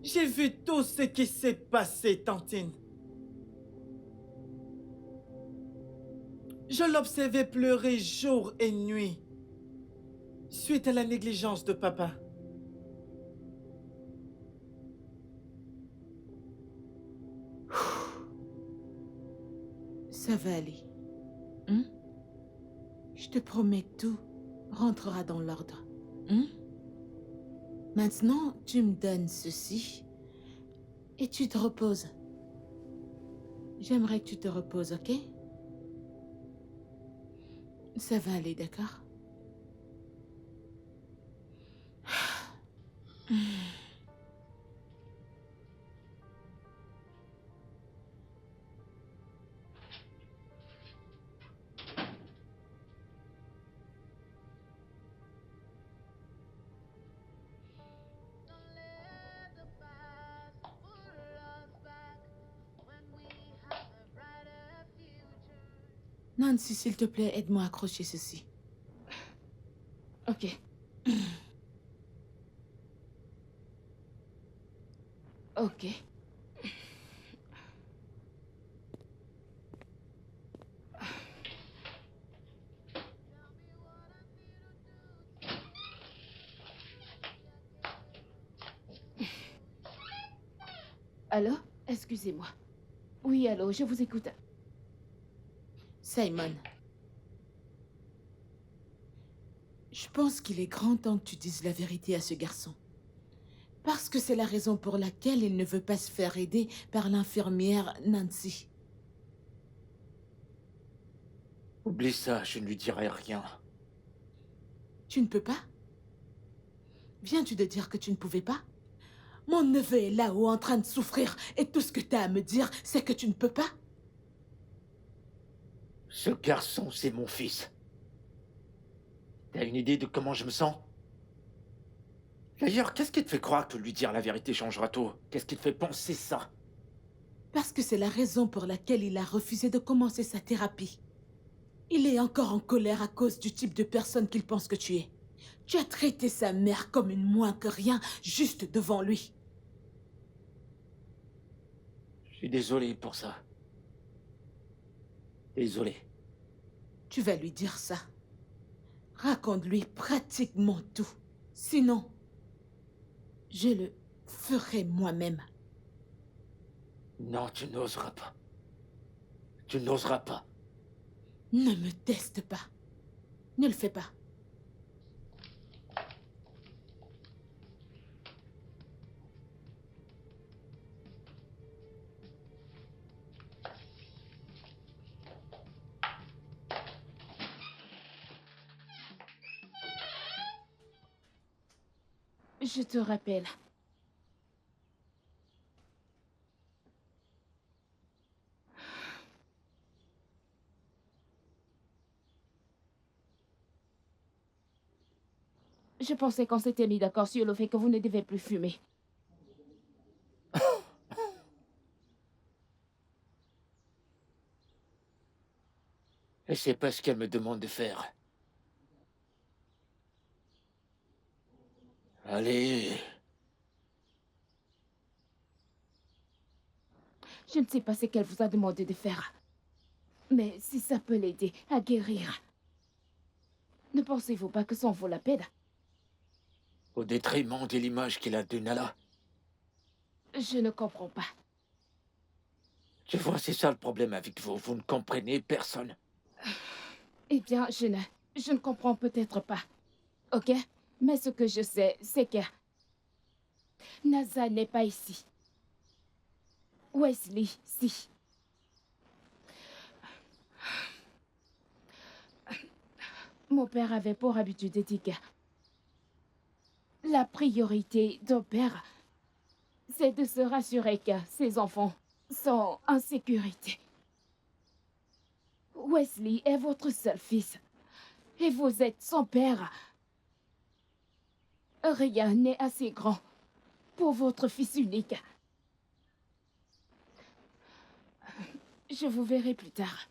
J'ai vu tout ce qui s'est passé, Tantine. Je l'observais pleurer jour et nuit. suite à la négligence de papa. Ça va aller. Hein? Je te promets que tout rentrera dans l'ordre. Hein? Maintenant, tu me donnes ceci et tu te reposes. J'aimerais que tu te reposes, ok? Ça va aller, d'accord? Don't let the past pull us back when we have a brighter future. Nancy, s'il te plaît, aide-moi à accrocher ceci. Ok. Ok. Allô? Excusez-moi. Oui, allô, je vous écoute. Simon. Je pense qu'il est grand temps que tu dises la vérité à ce garçon. Parce que c'est la raison pour laquelle il ne veut pas se faire aider par l'infirmière Nancy. Oublie ça, je ne lui dirai rien. Tu ne peux pas? Viens-tu de dire que tu ne pouvais pas? Mon neveu est là-haut en train de souffrir et tout ce que tu as à me dire, c'est que tu ne peux pas? Ce garçon, c'est mon fils. T'as une idée de comment je me sens? D'ailleurs, qu'est-ce qui te fait croire que lui dire la vérité changera tout? Qu'est-ce qui te fait penser ça? Parce que c'est la raison pour laquelle il a refusé de commencer sa thérapie. Il est encore en colère à cause du type de personne qu'il pense que tu es. Tu as traité sa mère comme une moins que rien, juste devant lui. Je suis désolé pour ça. Désolé. Tu vas lui dire ça. Raconte-lui pratiquement tout. Sinon, je le ferai moi-même. Non, tu n'oseras pas. Tu n'oseras pas. Ne me teste pas. Ne le fais pas. Je te rappelle. Je pensais qu'on s'était mis d'accord sur le fait que vous ne devez plus fumer. Et c'est pas ce qu'elle me demande de faire. Allez. Je ne sais pas ce qu'elle vous a demandé de faire. Mais si ça peut l'aider à guérir, ne pensez-vous pas que ça en vaut la peine? Au détriment de l'image qu'il a de Nala. Je ne comprends pas. Tu vois, c'est ça le problème avec vous. Vous ne comprenez personne. Eh bien, je ne comprends peut-être pas. Ok? Mais ce que je sais, c'est que NASA n'est pas ici. Wesley, si. Mon père avait pour habitude de dire que la priorité d'un père, c'est de se rassurer que ses enfants sont en sécurité. Wesley est votre seul fils. Et vous êtes son père. Rien n'est assez grand pour votre fils unique. Je vous verrai plus tard.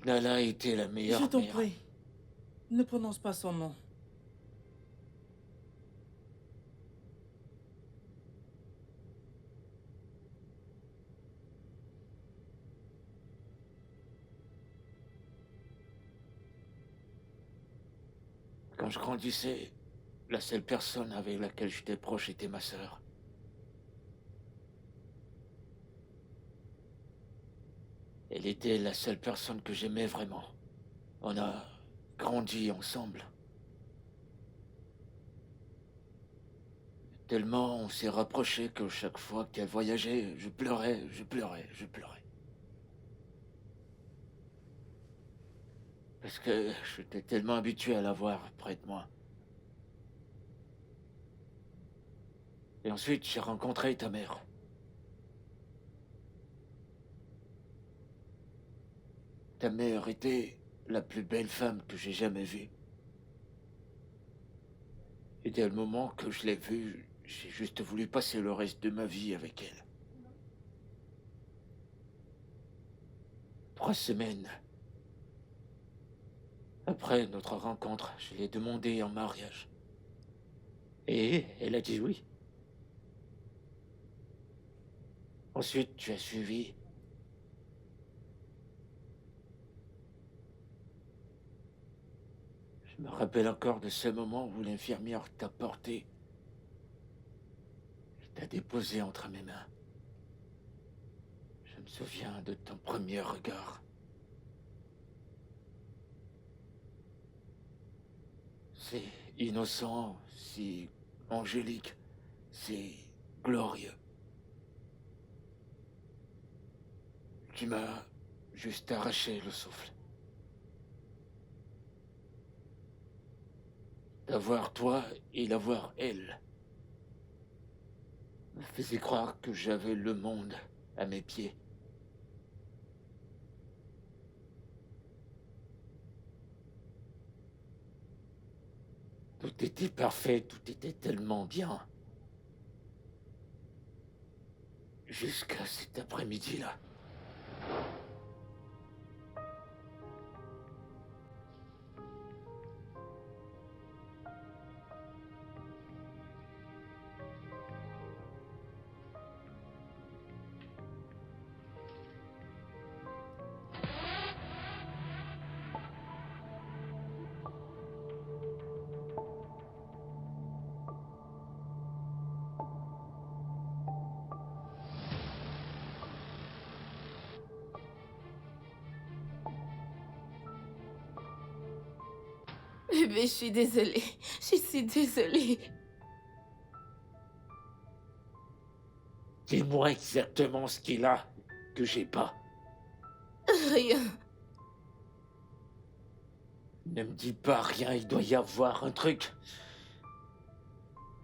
Nala était la Je meilleure t'en mère. prie, ne prononce pas son nom. Quand je grandissais, la seule personne avec laquelle j'étais proche était ma sœur. Elle était la seule personne que j'aimais vraiment. On a grandi ensemble. Tellement on s'est rapprochés que chaque fois qu'elle voyageait, je pleurais, je pleurais, je pleurais. Parce que j'étais tellement habitué à la voir près de moi. Et ensuite, j'ai rencontré ta mère. Ta mère était la plus belle femme que j'ai jamais vue. Et dès le moment que je l'ai vue, j'ai juste voulu passer le reste de ma vie avec elle. 3 semaines après notre rencontre, je l'ai demandé en mariage. Et elle a dit oui. Ensuite, tu as suivi. Je me rappelle encore de ce moment où l'infirmière t'a porté. T'a déposé entre mes mains. Je me souviens de ton premier regard. C'est innocent, si angélique, c'est glorieux. Tu m'as juste arraché le souffle. D'avoir toi et d'avoir elle me faisait croire que j'avais le monde à mes pieds. Tout était parfait, tout était tellement bien. Jusqu'à cet après-midi-là. Bébé, je suis désolée. Je suis désolée. Dis-moi exactement ce qu'il a que j'ai pas. Rien. Ne me dis pas rien, il doit y avoir un truc.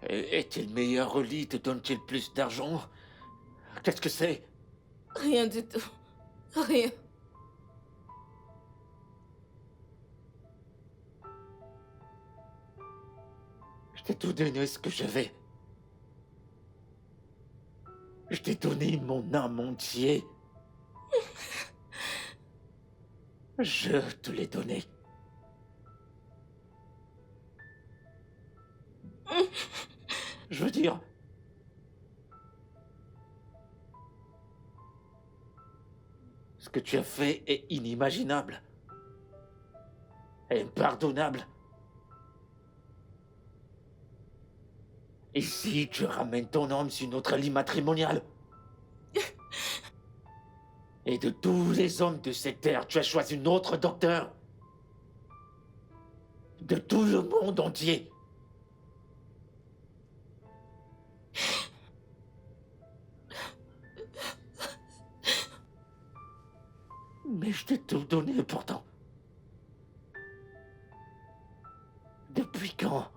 Est-il meilleur au lit? Te donne-t-il plus d'argent? Qu'est-ce que c'est? Rien du tout. Rien. Je t'ai tout donné ce que j'avais. Je t'ai donné mon âme entier. Je te l'ai donné. Je veux dire... Ce que tu as fait est inimaginable. Impardonnable. Et si tu ramènes ton homme sur notre lit matrimonial? Et de tous les hommes de cette terre, tu as choisi un autre docteur? De tout le monde entier? Mais je t'ai tout donné pourtant. Depuis quand?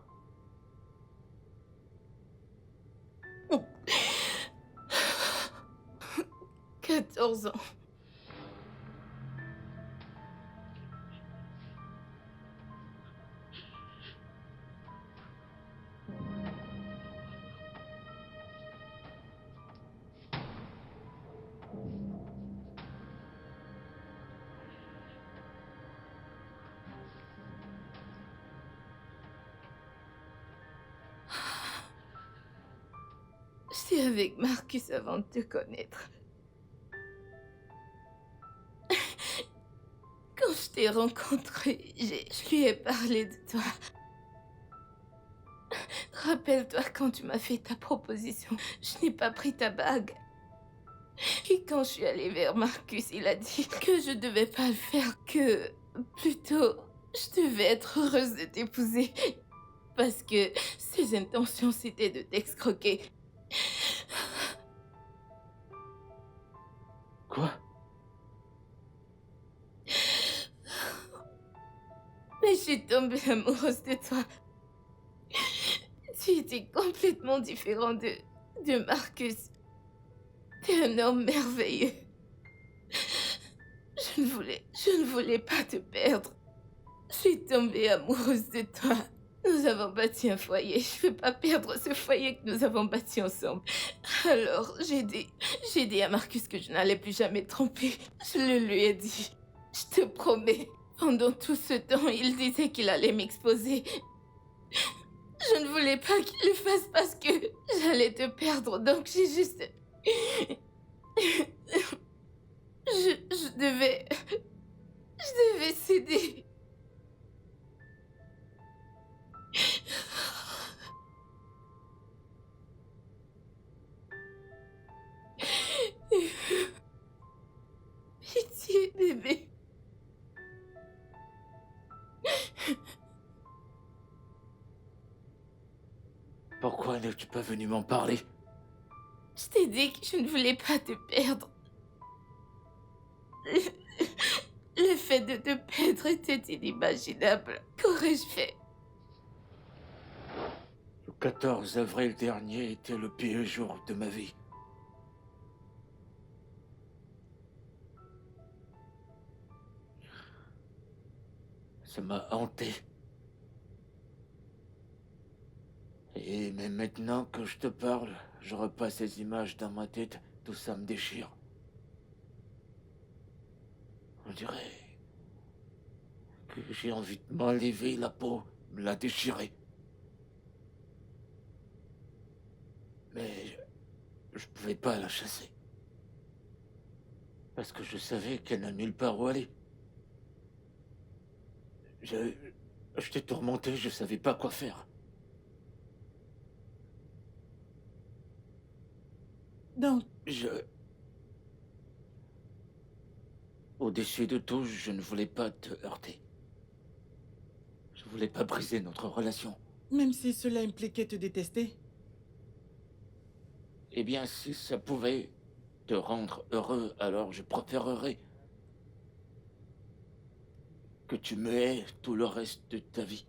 14 ans. J'étais avec Marcus avant de te connaître. Quand je t'ai rencontré, je lui ai parlé de toi. Rappelle-toi quand tu m'as fait ta proposition, je n'ai pas pris ta bague. Et quand je suis allée vers Marcus, il a dit que je devais pas le faire, que plutôt je devais être heureuse de t'épouser. Parce que ses intentions c'était de t'escroquer. Quoi? Mais je suis tombée amoureuse de toi. Tu étais complètement différent de Marcus. T'es un homme merveilleux. Je ne voulais pas te perdre. Je suis tombée amoureuse de toi. Nous avons bâti un foyer. Je ne veux pas perdre ce foyer que nous avons bâti ensemble. Alors, j'ai dit à Marcus que je n'allais plus jamais te tromper. Je le lui ai dit. Je te promets. Pendant tout ce temps, il disait qu'il allait m'exposer. Je ne voulais pas qu'il le fasse parce que j'allais te perdre. Donc, j'ai juste... Je devais céder. Pitié, bébé. Pourquoi n'es-tu pas venu m'en parler? Je t'ai dit que je ne voulais pas te perdre. Le fait de te perdre était inimaginable. Qu'aurais-je fait? Le 14 avril dernier était le pire jour de ma vie. Ça m'a hanté. Et même maintenant que je te parle, je repasse ces images dans ma tête, tout ça me déchire. On dirait que j'ai envie de m'enlever la peau, me la déchirer. Mais je pouvais pas la chasser. Parce que je savais qu'elle n'a nulle part où aller. J'étais tourmenté, je savais pas quoi faire. Donc, Au-dessus de tout, je ne voulais pas te heurter. Je voulais pas briser notre relation. même si cela impliquait te détester, Eh bien, si ça pouvait te rendre heureux, alors je préférerais que tu me haies tout le reste de ta vie.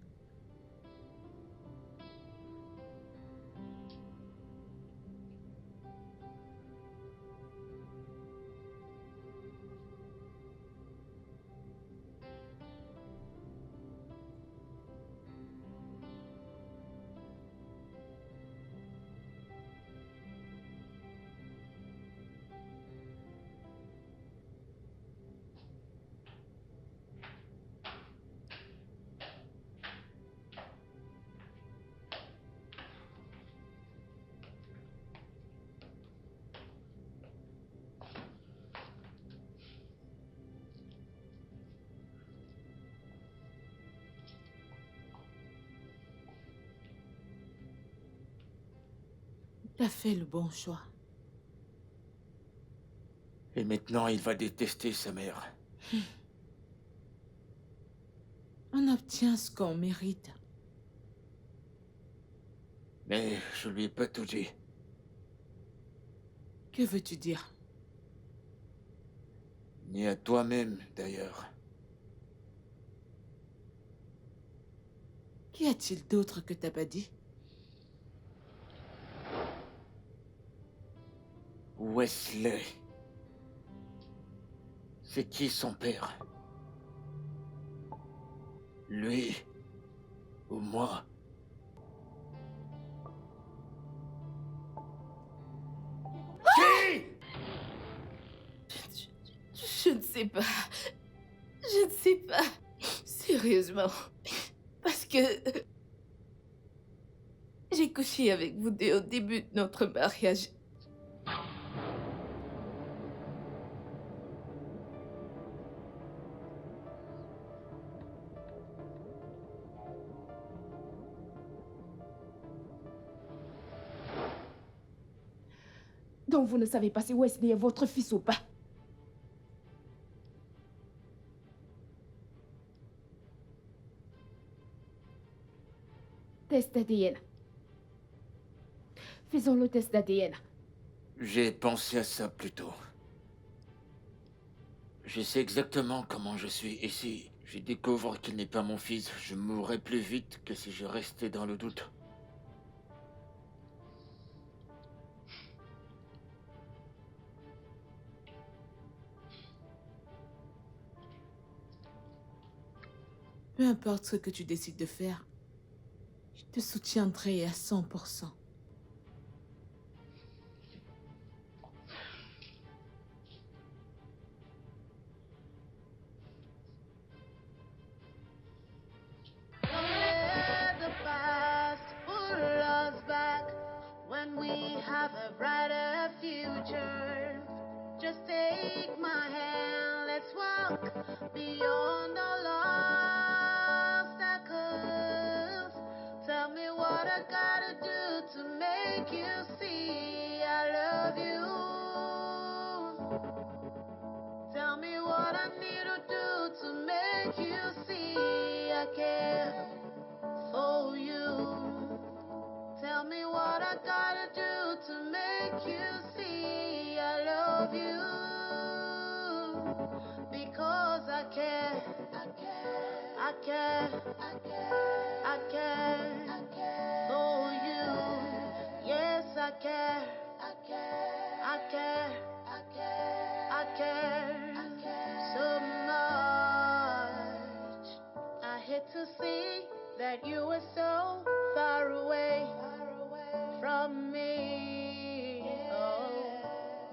T'as fait le bon choix. Et maintenant, il va détester sa mère. On obtient ce qu'on mérite. Mais je lui ai pas tout dit. Que veux-tu dire? Ni à toi-même, d'ailleurs. Qu'y a-t-il d'autre que t'as pas dit? Wesley. C'est qui son père? Lui ou moi? Qui? Je ne sais pas. Je ne sais pas. Sérieusement. Parce que... j'ai J'ai couché avec vous dès au début de notre mariage. Donc vous ne savez pas si Wesley est votre fils ou pas. Test d'ADN. Faisons le test d'ADN. J'ai pensé à ça plus tôt. Je sais exactement comment je suis, et si je découvre qu'il n'est pas mon fils, je mourrai plus vite que si je restais dans le doute. Peu importe ce que tu décides de faire, je te soutiendrai à 100%. Let the past pull us back when we have a brighter future. Just take my hand, let's walk beyond all obstacles. Tell me what I gotta do to make you see I love you. Tell me what I need to do to make you see I care for you. Tell me what I gotta do to make you see I love you. Because I care, I care, I care, I care, I care, I care for you. Yes, I care, I care, I care, I care, I care, I care so much. I hate to see that you were so far away from me. Oh,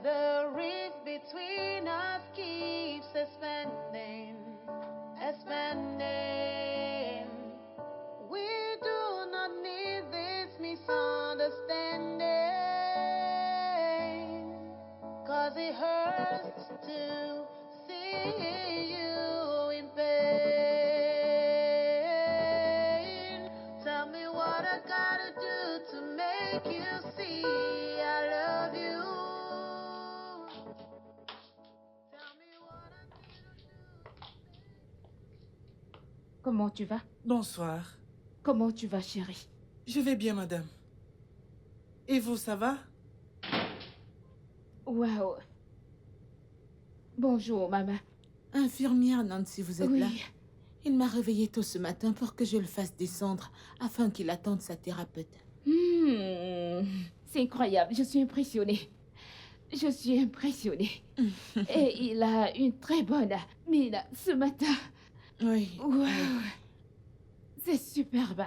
the rift between us keeps expanding, expanding. We do not need this misunderstanding, 'cause it hurts to see you in pain. Tell me what I gotta do to make you see I love you. Tell me what I need to do. Comment tu vas? Bonsoir. Comment tu vas, chérie? Je vais bien, madame. Et vous, ça va? Waouh. Bonjour, maman. Infirmière Nancy, vous êtes là? Oui. Il m'a réveillée tôt ce matin pour que je le fasse descendre afin qu'il attende sa thérapeute. C'est incroyable, je suis impressionnée. Je suis impressionnée. Et il a une très bonne mine ce matin. Oui. Waouh. C'est superbe.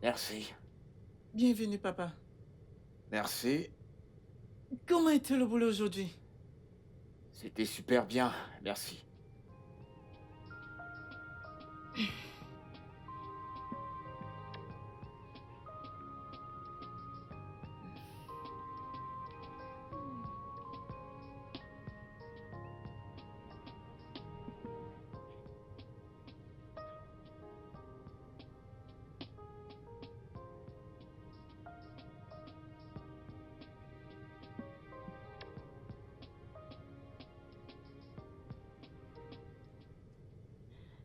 Merci. Bienvenue, papa. Merci. Comment était le boulot aujourd'hui? C'était super bien. Merci.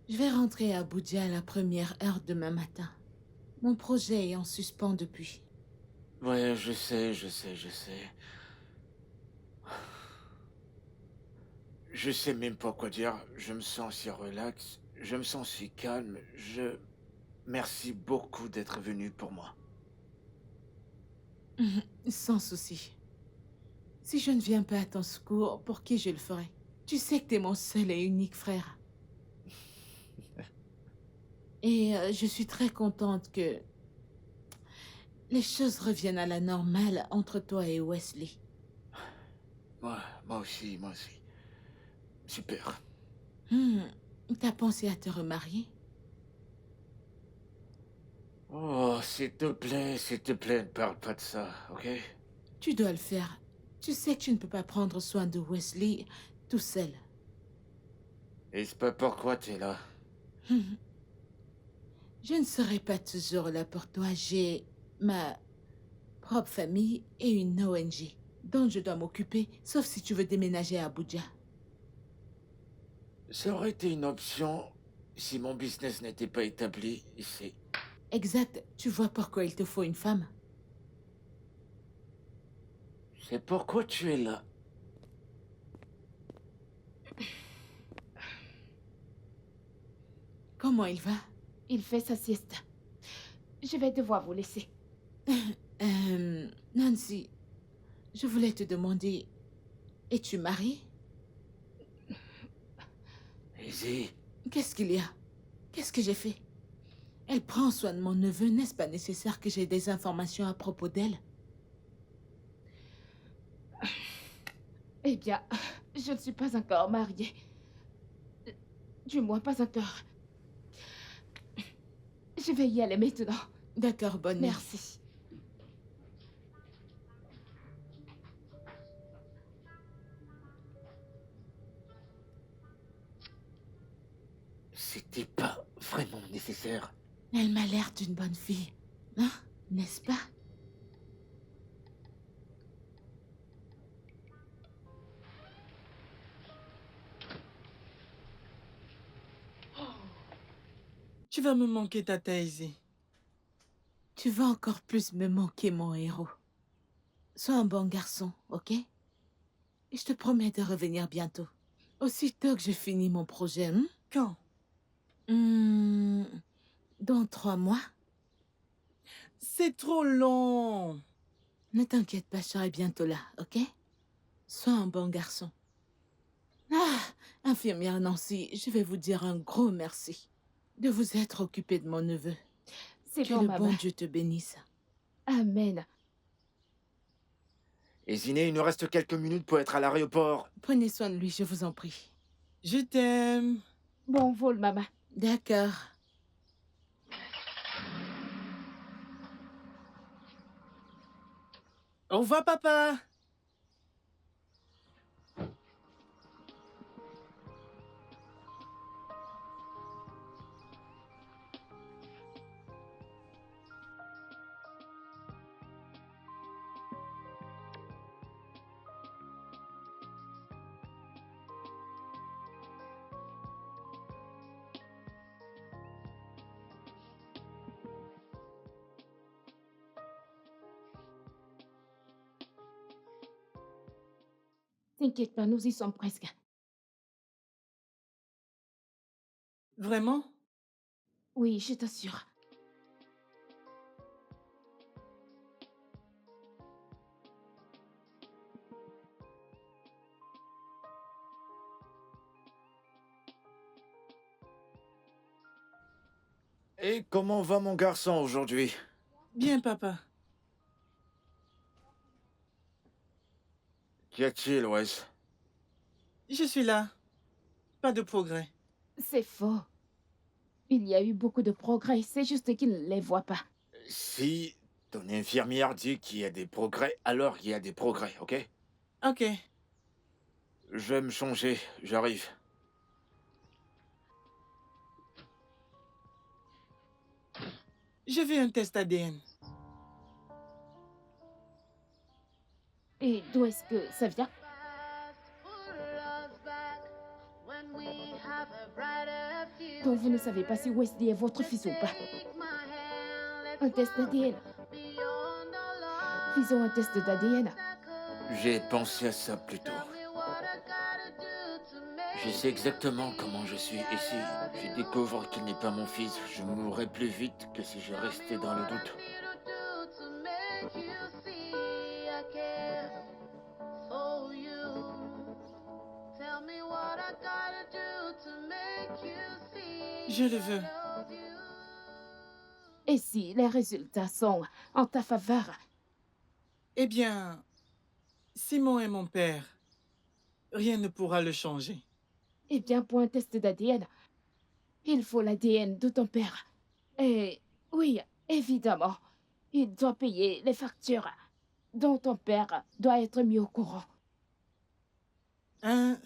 Je vais rentrer à Abuja à la première heure demain matin. Mon projet est en suspens depuis. Ouais, je sais. Je sais même pas quoi dire. Je me sens si relax. Je me sens si calme. merci beaucoup d'être venu pour moi. Sans souci. Si je ne viens pas à ton secours, pour qui je le ferai? Tu sais que t'es mon seul et unique frère. Et je suis très contente que les choses reviennent à la normale entre toi et Wesley. Moi aussi, moi aussi. Super. T'as pensé à te remarier? Oh, s'il te plaît, ne parle pas de ça, ok? Tu dois le faire. Tu sais que tu ne peux pas prendre soin de Wesley tout seul. Et c'est pas pourquoi t'es là. Je ne serai pas toujours là pour toi. J'ai ma propre famille et une ONG dont je dois m'occuper, sauf si tu veux déménager à Abuja. Ça aurait été une option si mon business n'était pas établi ici. Exact. Tu vois pourquoi il te faut une femme? C'est pourquoi tu es là. Comment il va? Il fait sa sieste. Je vais devoir vous laisser. Nancy, je voulais te demander, es-tu mariée? Easy. Qu'est-ce qu'il y a? Qu'est-ce que j'ai fait? Elle prend soin de mon neveu, n'est-ce pas nécessaire que j'ai des informations à propos d'elle? Eh bien, je ne suis pas encore mariée. Du moins, pas encore. Je vais y aller maintenant. D'accord, bonne nuit. Merci. C'était pas vraiment nécessaire. Elle m'a l'air d'une bonne fille, hein, n'est-ce pas? Tu vas me manquer, Tata Izzy. Tu vas encore plus me manquer, mon héros. Sois un bon garçon, ok? Et je te promets de revenir bientôt. Aussitôt que j'ai fini mon projet, hein? Quand? Dans 3 mois? C'est trop long. Ne t'inquiète pas, je serai bientôt là, ok? Sois un bon garçon. Ah, infirmière Nancy, je vais vous dire un gros merci de vous être occupée de mon neveu. C'est Que bon, le maman. bon Dieu te bénisse. Amen. Et Ziné, il nous reste quelques minutes pour être à l'aéroport. Prenez soin de lui, je vous en prie. Je t'aime. Bon vol, maman. D'accord. Au revoir, papa. T'inquiète pas, nous y sommes presque. Vraiment? Oui, je t'assure. Et comment va mon garçon aujourd'hui? Bien, papa. Qu'y a-t-il, Wes? Je suis là. Pas de progrès. C'est faux. Il y a eu beaucoup de progrès, c'est juste qu'il ne les voit pas. Si ton infirmière dit qu'il y a des progrès, alors il y a des progrès, ok? Ok. Je vais me changer, j'arrive. Je veux un test ADN. Et d'où est-ce que ça vient? Donc vous ne savez pas si Wesley est votre fils ou pas. Un test d'ADN. Faisons un test d'ADN. J'ai pensé à ça plus tôt. Je sais exactement comment je suis, et si je découvre qu'il n'est pas mon fils, je mourrai plus vite que si je restais dans le doute. Je le veux. Et si les résultats sont en ta faveur, Eh bien, Simon est mon père. Rien ne pourra le changer. eh bien, pour un test d'ADN, il faut l'ADN de ton père. Et oui, évidemment, il doit payer les factures dont ton père doit être mis au courant. Hein?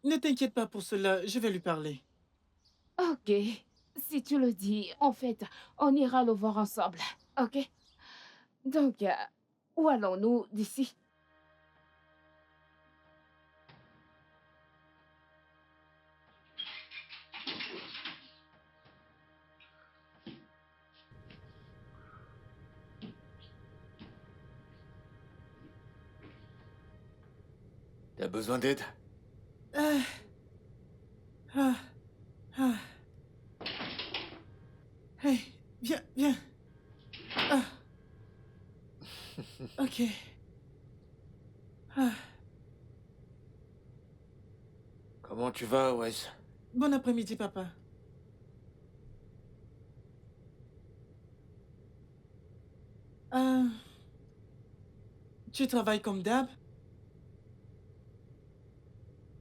Ne t'inquiète pas pour cela, je vais lui parler. Ok, si tu le dis, en fait, on ira le voir ensemble, ok? Donc, où allons-nous d'ici? T'as besoin d'aide? Ah, ah, ah. Hey, viens, viens. Ah. Ok. Ah. Comment tu vas, Wes? Bon après-midi, papa. Ah. Tu travailles comme d'hab?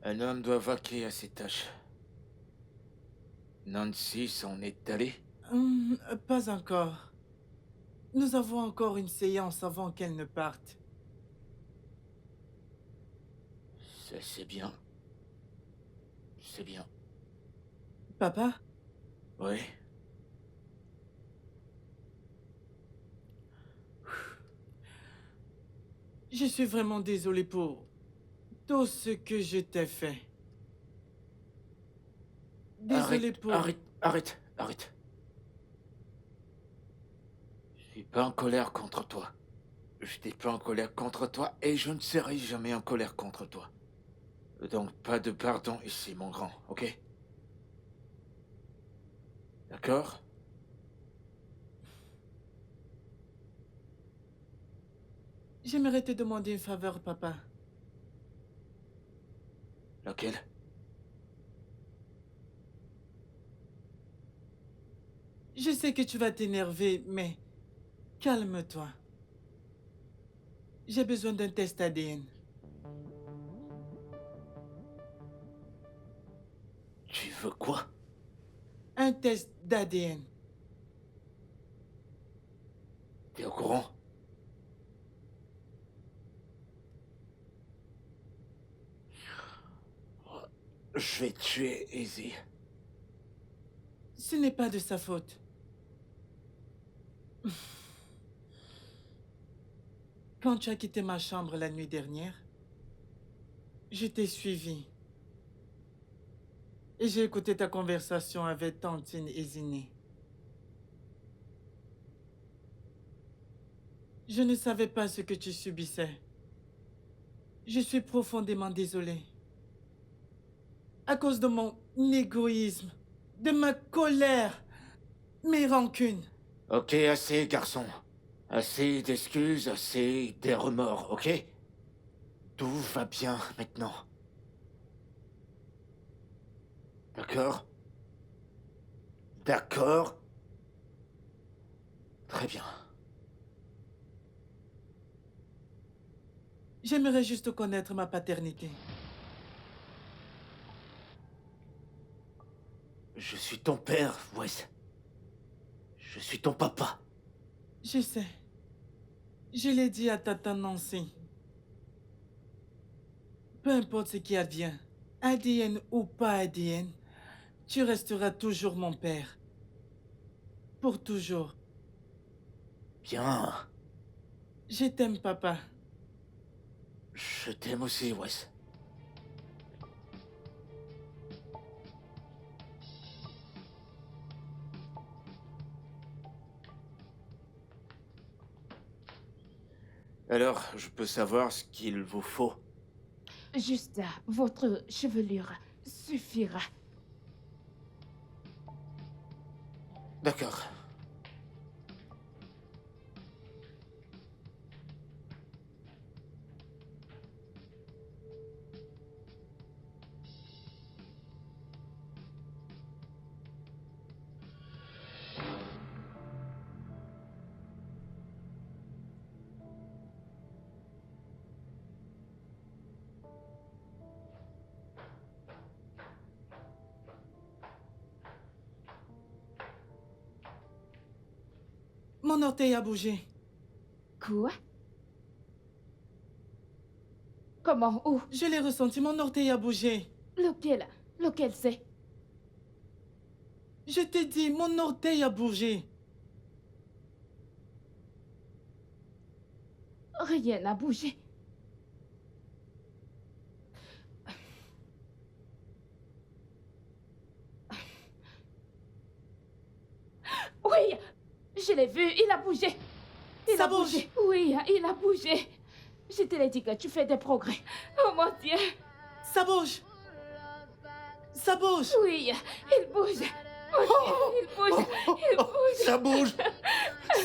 Un homme doit vaquer à ses tâches. Nancy s'en est allée? Pas encore. Nous avons encore une séance avant qu'elle ne parte. Ça, c'est bien. C'est bien. Papa? Oui. Je suis vraiment désolé pour tout ce que je t'ai fait. Désolé pour... Arrête. Je suis pas en colère contre toi. Je n'étais pas en colère contre toi et je ne serai jamais en colère contre toi. Donc pas de pardon ici, mon grand, ok? D'accord? J'aimerais te demander une faveur, papa. Laquelle? Je sais que tu vas t'énerver, mais calme-toi. J'ai besoin d'un test ADN. Tu veux quoi? Un test d'ADN. T'es au courant? Je vais tuer Izzy. Ce n'est pas de sa faute. Quand tu as quitté ma chambre la nuit dernière, je t'ai suivi. Et j'ai écouté ta conversation avec Tantine et Ziné. Je ne savais pas ce que tu subissais. Je suis profondément désolé. À cause de mon égoïsme, de ma colère, mes rancunes. Ok, assez, garçon. Assez d'excuses, assez des remords, ok? Tout va bien maintenant. D'accord? D'accord? Très bien. J'aimerais juste connaître ma paternité. Je suis ton père, Wes. Je suis ton papa. Je sais. Je l'ai dit à Tata Nancy. Peu importe ce qui advient, ADN ou pas ADN, tu resteras toujours mon père. Pour toujours. Bien. Je t'aime, papa. Je t'aime aussi, Wes. Alors, je peux savoir ce qu'il vous faut. Juste votre chevelure. suffira. D'accord. Mon orteil a bougé. Quoi? Comment? Où? Je l'ai ressenti, mon orteil a bougé. Lequel? Lequel c'est? Je t'ai dit, mon orteil a bougé. Rien n'a bougé. Oui, je l'ai vu, il a bougé. Il Ça a bouge. bougé. Oui, il a bougé. Je te l'ai dit que tu fais des progrès. Oh mon Dieu. Ça bouge. Ça bouge. Oui, il bouge. Oh Dieu, il bouge. Il bouge. Ça bouge.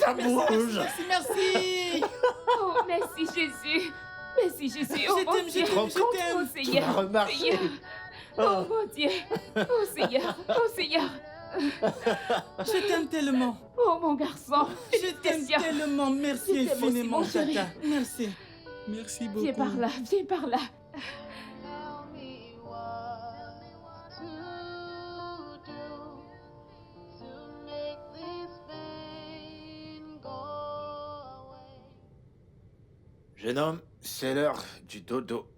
Ça bouge. Merci, merci. Oh, merci Jésus. Merci Jésus. Oh Je mon t'aime, je Dieu. t'aime, je Oh t'aime. Seigneur. Tu vas remarcher. Seigneur. Oh mon Dieu. Oh Seigneur. Oh Seigneur. Je t'aime tellement. Oh mon garçon. Je t'aime Seigneur. tellement. Merci Je t'aime aussi, infiniment, mon chéri. Tata. Merci. Merci beaucoup. Viens par là, viens par là. Tell me what to do to make this pain go away. Jeune homme, c'est l'heure du dodo.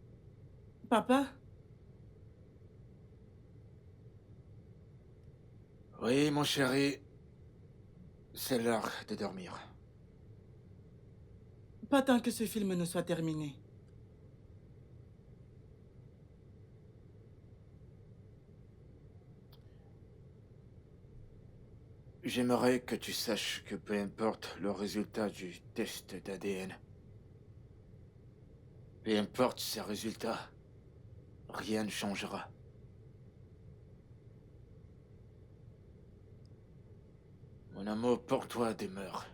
Papa, Oui, mon chéri. C'est l'heure de dormir. pas tant que ce film ne soit terminé. J'aimerais que tu saches que peu importe le résultat du test d'ADN, peu importe ces résultats, rien ne changera. Mon amour pour toi demeure.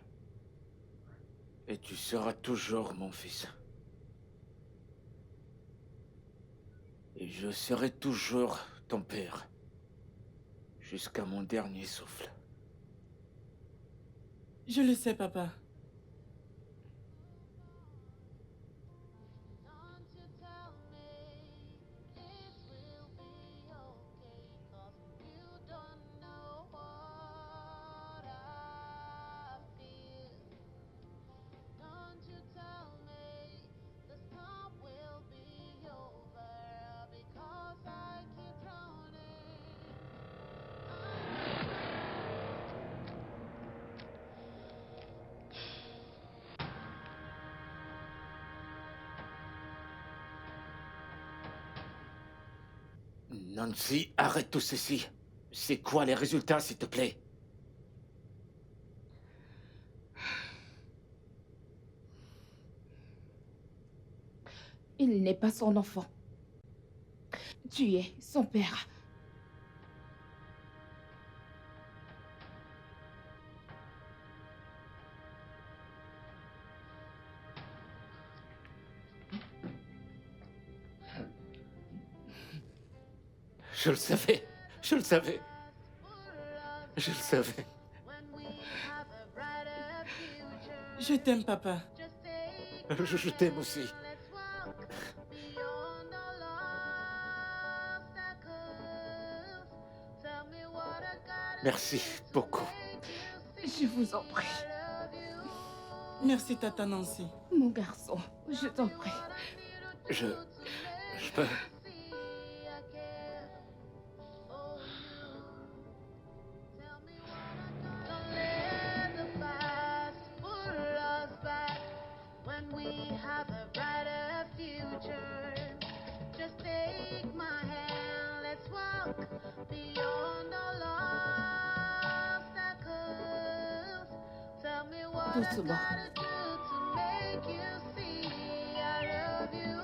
Et tu seras toujours mon fils. Et je serai toujours ton père. Jusqu'à mon dernier souffle. Je le sais, papa. Don't you tell me it will be okay, 'cause you don't know what I feel. Don't you tell me the storm will be over, because I keep drowning. Nancy, arrête tout ceci. C'est quoi les résultats, s'il te plaît? Il n'est pas son enfant. Tu es son père. Je le savais. Je le savais. Je le savais. When we have a brighter future, Je t'aime, papa. just take Je t'aime aussi. let's walk beyond all obstacles. Tell me what I gotta Merci beaucoup. Je vous en prie. love you. Merci, Tata Nancy. Mon garçon, je t'en prie. Je peux... See, I care for you. Tell me what I gotta. Don't let the past pull us back. When we have a brighter future, just take my hand. Let's walk beyond all obstacles. Tell me what I Doucement. gotta do to make you see I love you.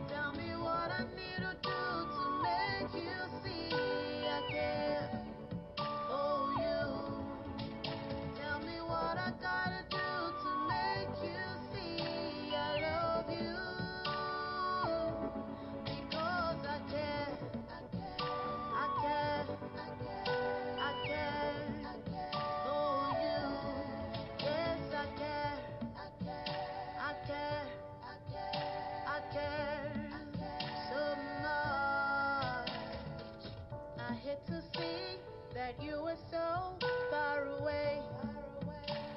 Tell me what gotta do to make you see I love you? Because I care, I care, I care for you. Yes, I care, I care, I care so much. I hate to see that you were so far away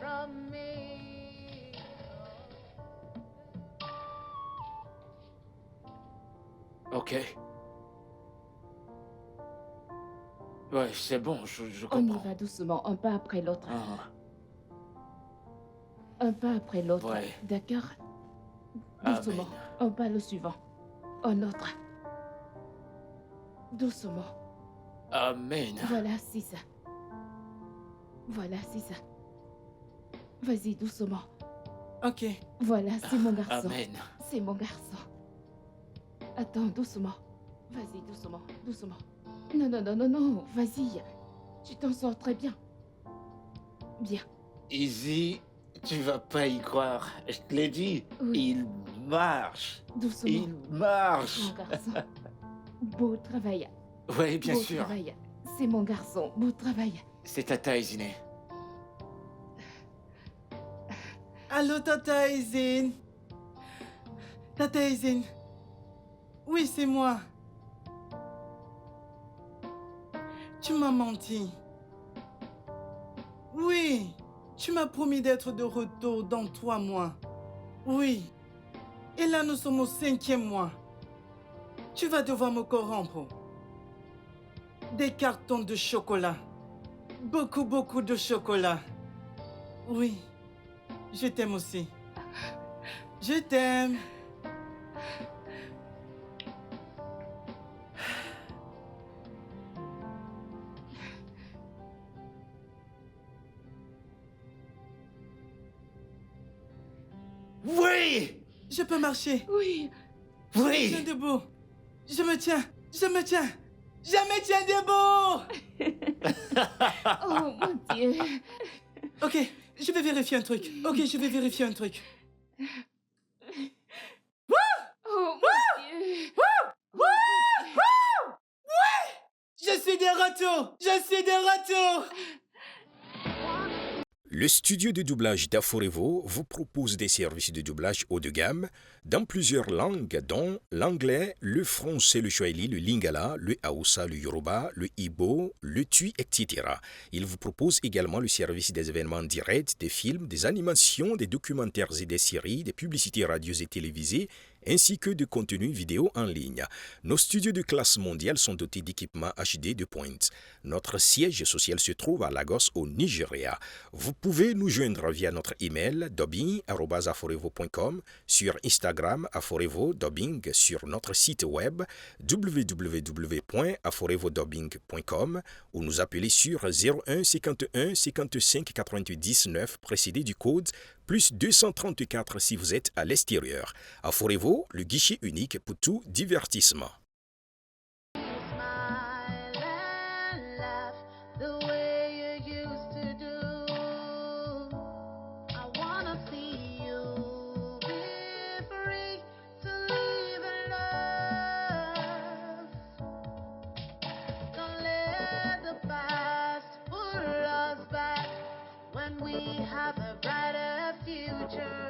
from me. Ok. Ouais, c'est bon, je On y comprends. va doucement, un pas après l'autre. Ah, Un pas après l'autre. Ouais. D'accord? Amen. Doucement. Un pas le suivant. Un autre. Doucement. Amen. Voilà, c'est ça. Voilà, c'est ça. Vas-y, doucement. Ok. Voilà, c'est mon garçon. Amen. C'est mon garçon. Attends, doucement. Vas-y, doucement, doucement. Non, non, non, non, non, vas-y. Tu t'en sors très bien. Bien. Izzy, tu vas pas y croire. Je te l'ai dit. Oui. Il marche. Doucement. Il marche. Mon garçon. Beau travail. Ouais, bien Beau sûr. travail. C'est mon garçon. Beau travail. C'est ta taille, Ziné. Allô, Tata Izine. Tata Izine. Oui, c'est moi. Tu m'as menti. Oui, tu m'as promis d'être de retour dans 3 mois. Oui. Et là, nous sommes au 5e mois. Tu vas devoir me corrompre. Des cartons de chocolat. Beaucoup, beaucoup de chocolat. Oui. Je t'aime aussi. Je t'aime. Oui. Je peux marcher. Oui. Je me Oui. tiens debout. Je me tiens. Je me tiens. Je me tiens debout. Oh, mon Dieu. Ok, je vais vérifier un truc. Ok, je vais vérifier un truc. Oh, mon Dieu. Je suis de retour. Je suis de retour. Le studio de doublage d'Aforevo vous propose des services de doublage haut de gamme dans plusieurs langues, dont l'anglais, le français, le swahili, le lingala, le hausa, le yoruba, le igbo, le tui, etc. Il vous propose également le service des événements directs, des films, des animations, des documentaires et des séries, des publicités radios et télévisées, ainsi que de contenus vidéo en ligne. Nos studios de classe mondiale sont dotés d'équipements HD de pointe. Notre siège social se trouve à Lagos, au Nigeria. Vous pouvez nous joindre via notre email dubbing@aforevo.com, sur Instagram Aforevo Dubbing, sur notre site web www.aforevodubbing.com ou nous appeler sur 01 51 55 99 précédé du code plus 234 si vous êtes à l'extérieur. Aforevo, le guichet unique pour tout divertissement. Smile and laugh the way you used to do. I wanna see you be free to live in love. Don't let the past pull us back when we have a brighter future.